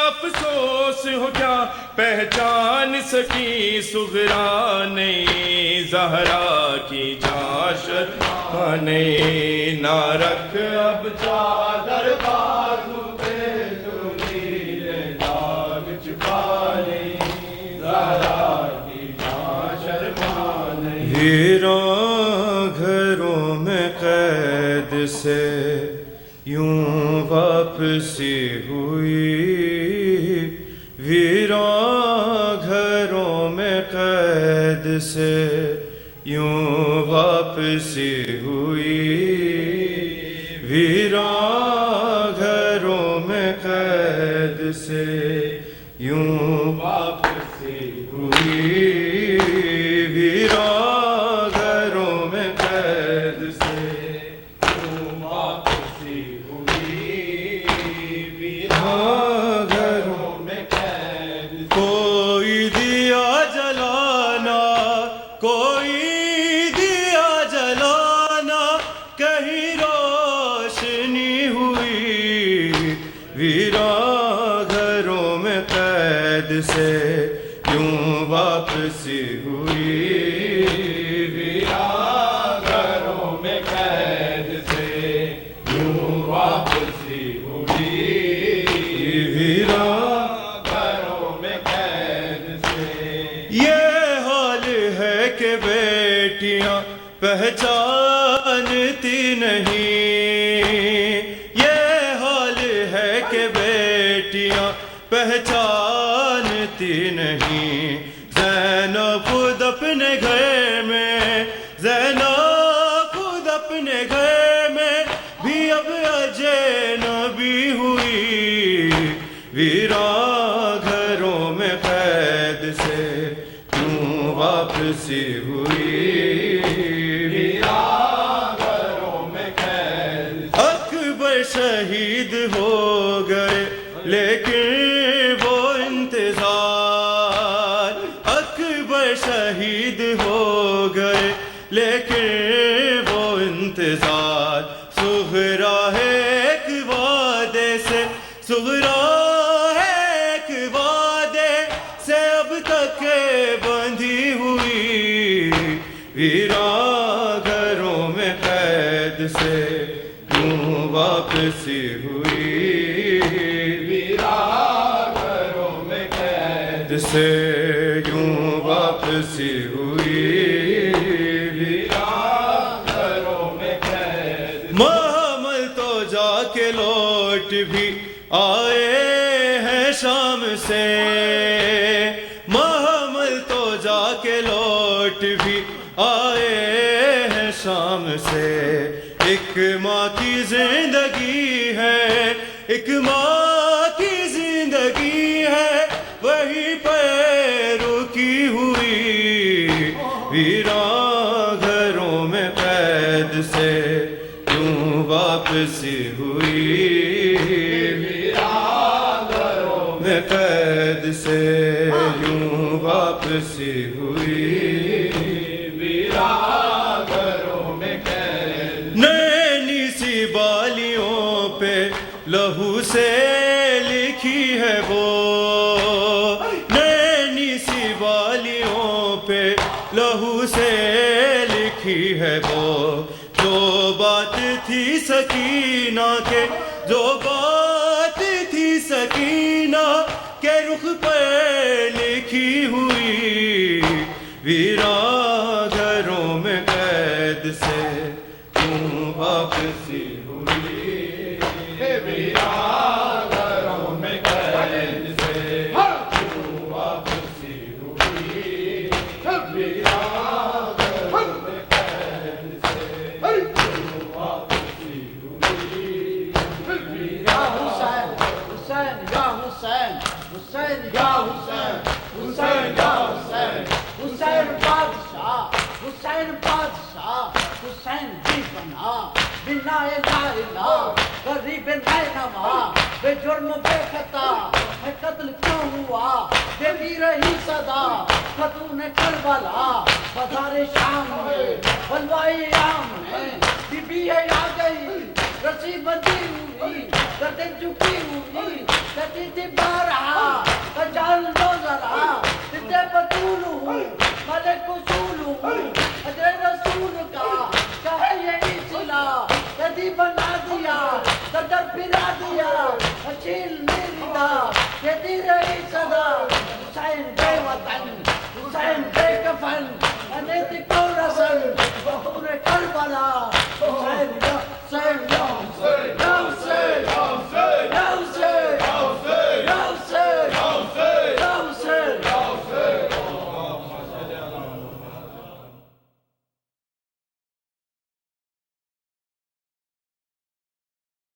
افسوس ہو کیا پہچان سکی صغرا نہیں زہرا کی جا شرمانے نہ رکھ اب چادر بازو پہ تو نیلے داغ چھپانے زہرا کی جا شرمانے ویراں گھروں میں قید سے یوں واپسی ہوئی ویراں گھروں میں قید سے یوں واپسی ہوئی ویراں گھروں میں قید سے یوں واپسی ہوئی ویراں گھروں میں قید سے یوں واپسی ہوئی ویراں گھروں میں قید کوئی دیا جلانا کوئی دیا جلانا سے یوں واپسی ہوئی ویران گھروں میں قید سے یوں واپسی ہوئی ویران گھروں میں قید سے یہ حال ہے کہ بیٹیاں پہچانتی نہیں، یہ حال ہے کہ بیٹیاں پہچانتی نہیں، زینب خود اپنے گھر میں، زینب خود اپنے گھر میں بھی اب اجنبی ہوئی، ویران گھروں میں قید سے کیوں واپسی ہوئی ویران گھروں میں قید اکبر شہید ہو گئے لیکن وہ انتظار، اکبر شہید ہو گئے لیکن وہ انتظار، صغرا ہے ایک وعدے سے، صغرا ہے ایک وعدے سے اب تک بندھی ہوئی، ویران گھروں میں قید سے کیوں واپسی ہوئی ویران گھروں میں قید سے یوں واپسی ہوئی ویران گھروں میں قید محمل تو جا کے لوٹ بھی آئے ہیں شام سے، محمل تو جا کے لوٹ بھی آئے ہیں شام سے، ایک ماں کی زندگی ہے، ایک ماں کی زندگی ہے وہیں پہ رکی ہوئی، ویران گھروں میں قید سے کیوں واپسی ہوئی ویران گھروں میں قید سے یوں واپسی ہوئی، ویران گھروں میں قید نینی سی بالیوں پہ لہو سے لکھی ہے وہ، نینی سی بالیوں پہ لہو سے لکھی ہے وہ، جو بات تھی سکینہ کے، جو بات تھی سکینہ کے رخ پر لکھی ہوئی، ویران گھروں میں قید سے کیوں واپسی ہوئی ویران گھروں میں قید سے کیوں واپسی ہوئی ویران گھروں میں قید سے کیوں واپسی ہوئی یا حسین حسین یا حسین حسین یا حسین حسین یا حسین حسین بادشاہ حسین بادشاہ حسین جی بنا بنا لا الہ غریب نینوا بے جرم بے خطا ہے قتل کیوں ہوا دیتی رہی صدا خاتون کربلا بازار شام میں بلوائے عام میں بی بی آ گئی رسی بندی ہوئی گردن جھکی ہوئی کہتی تھی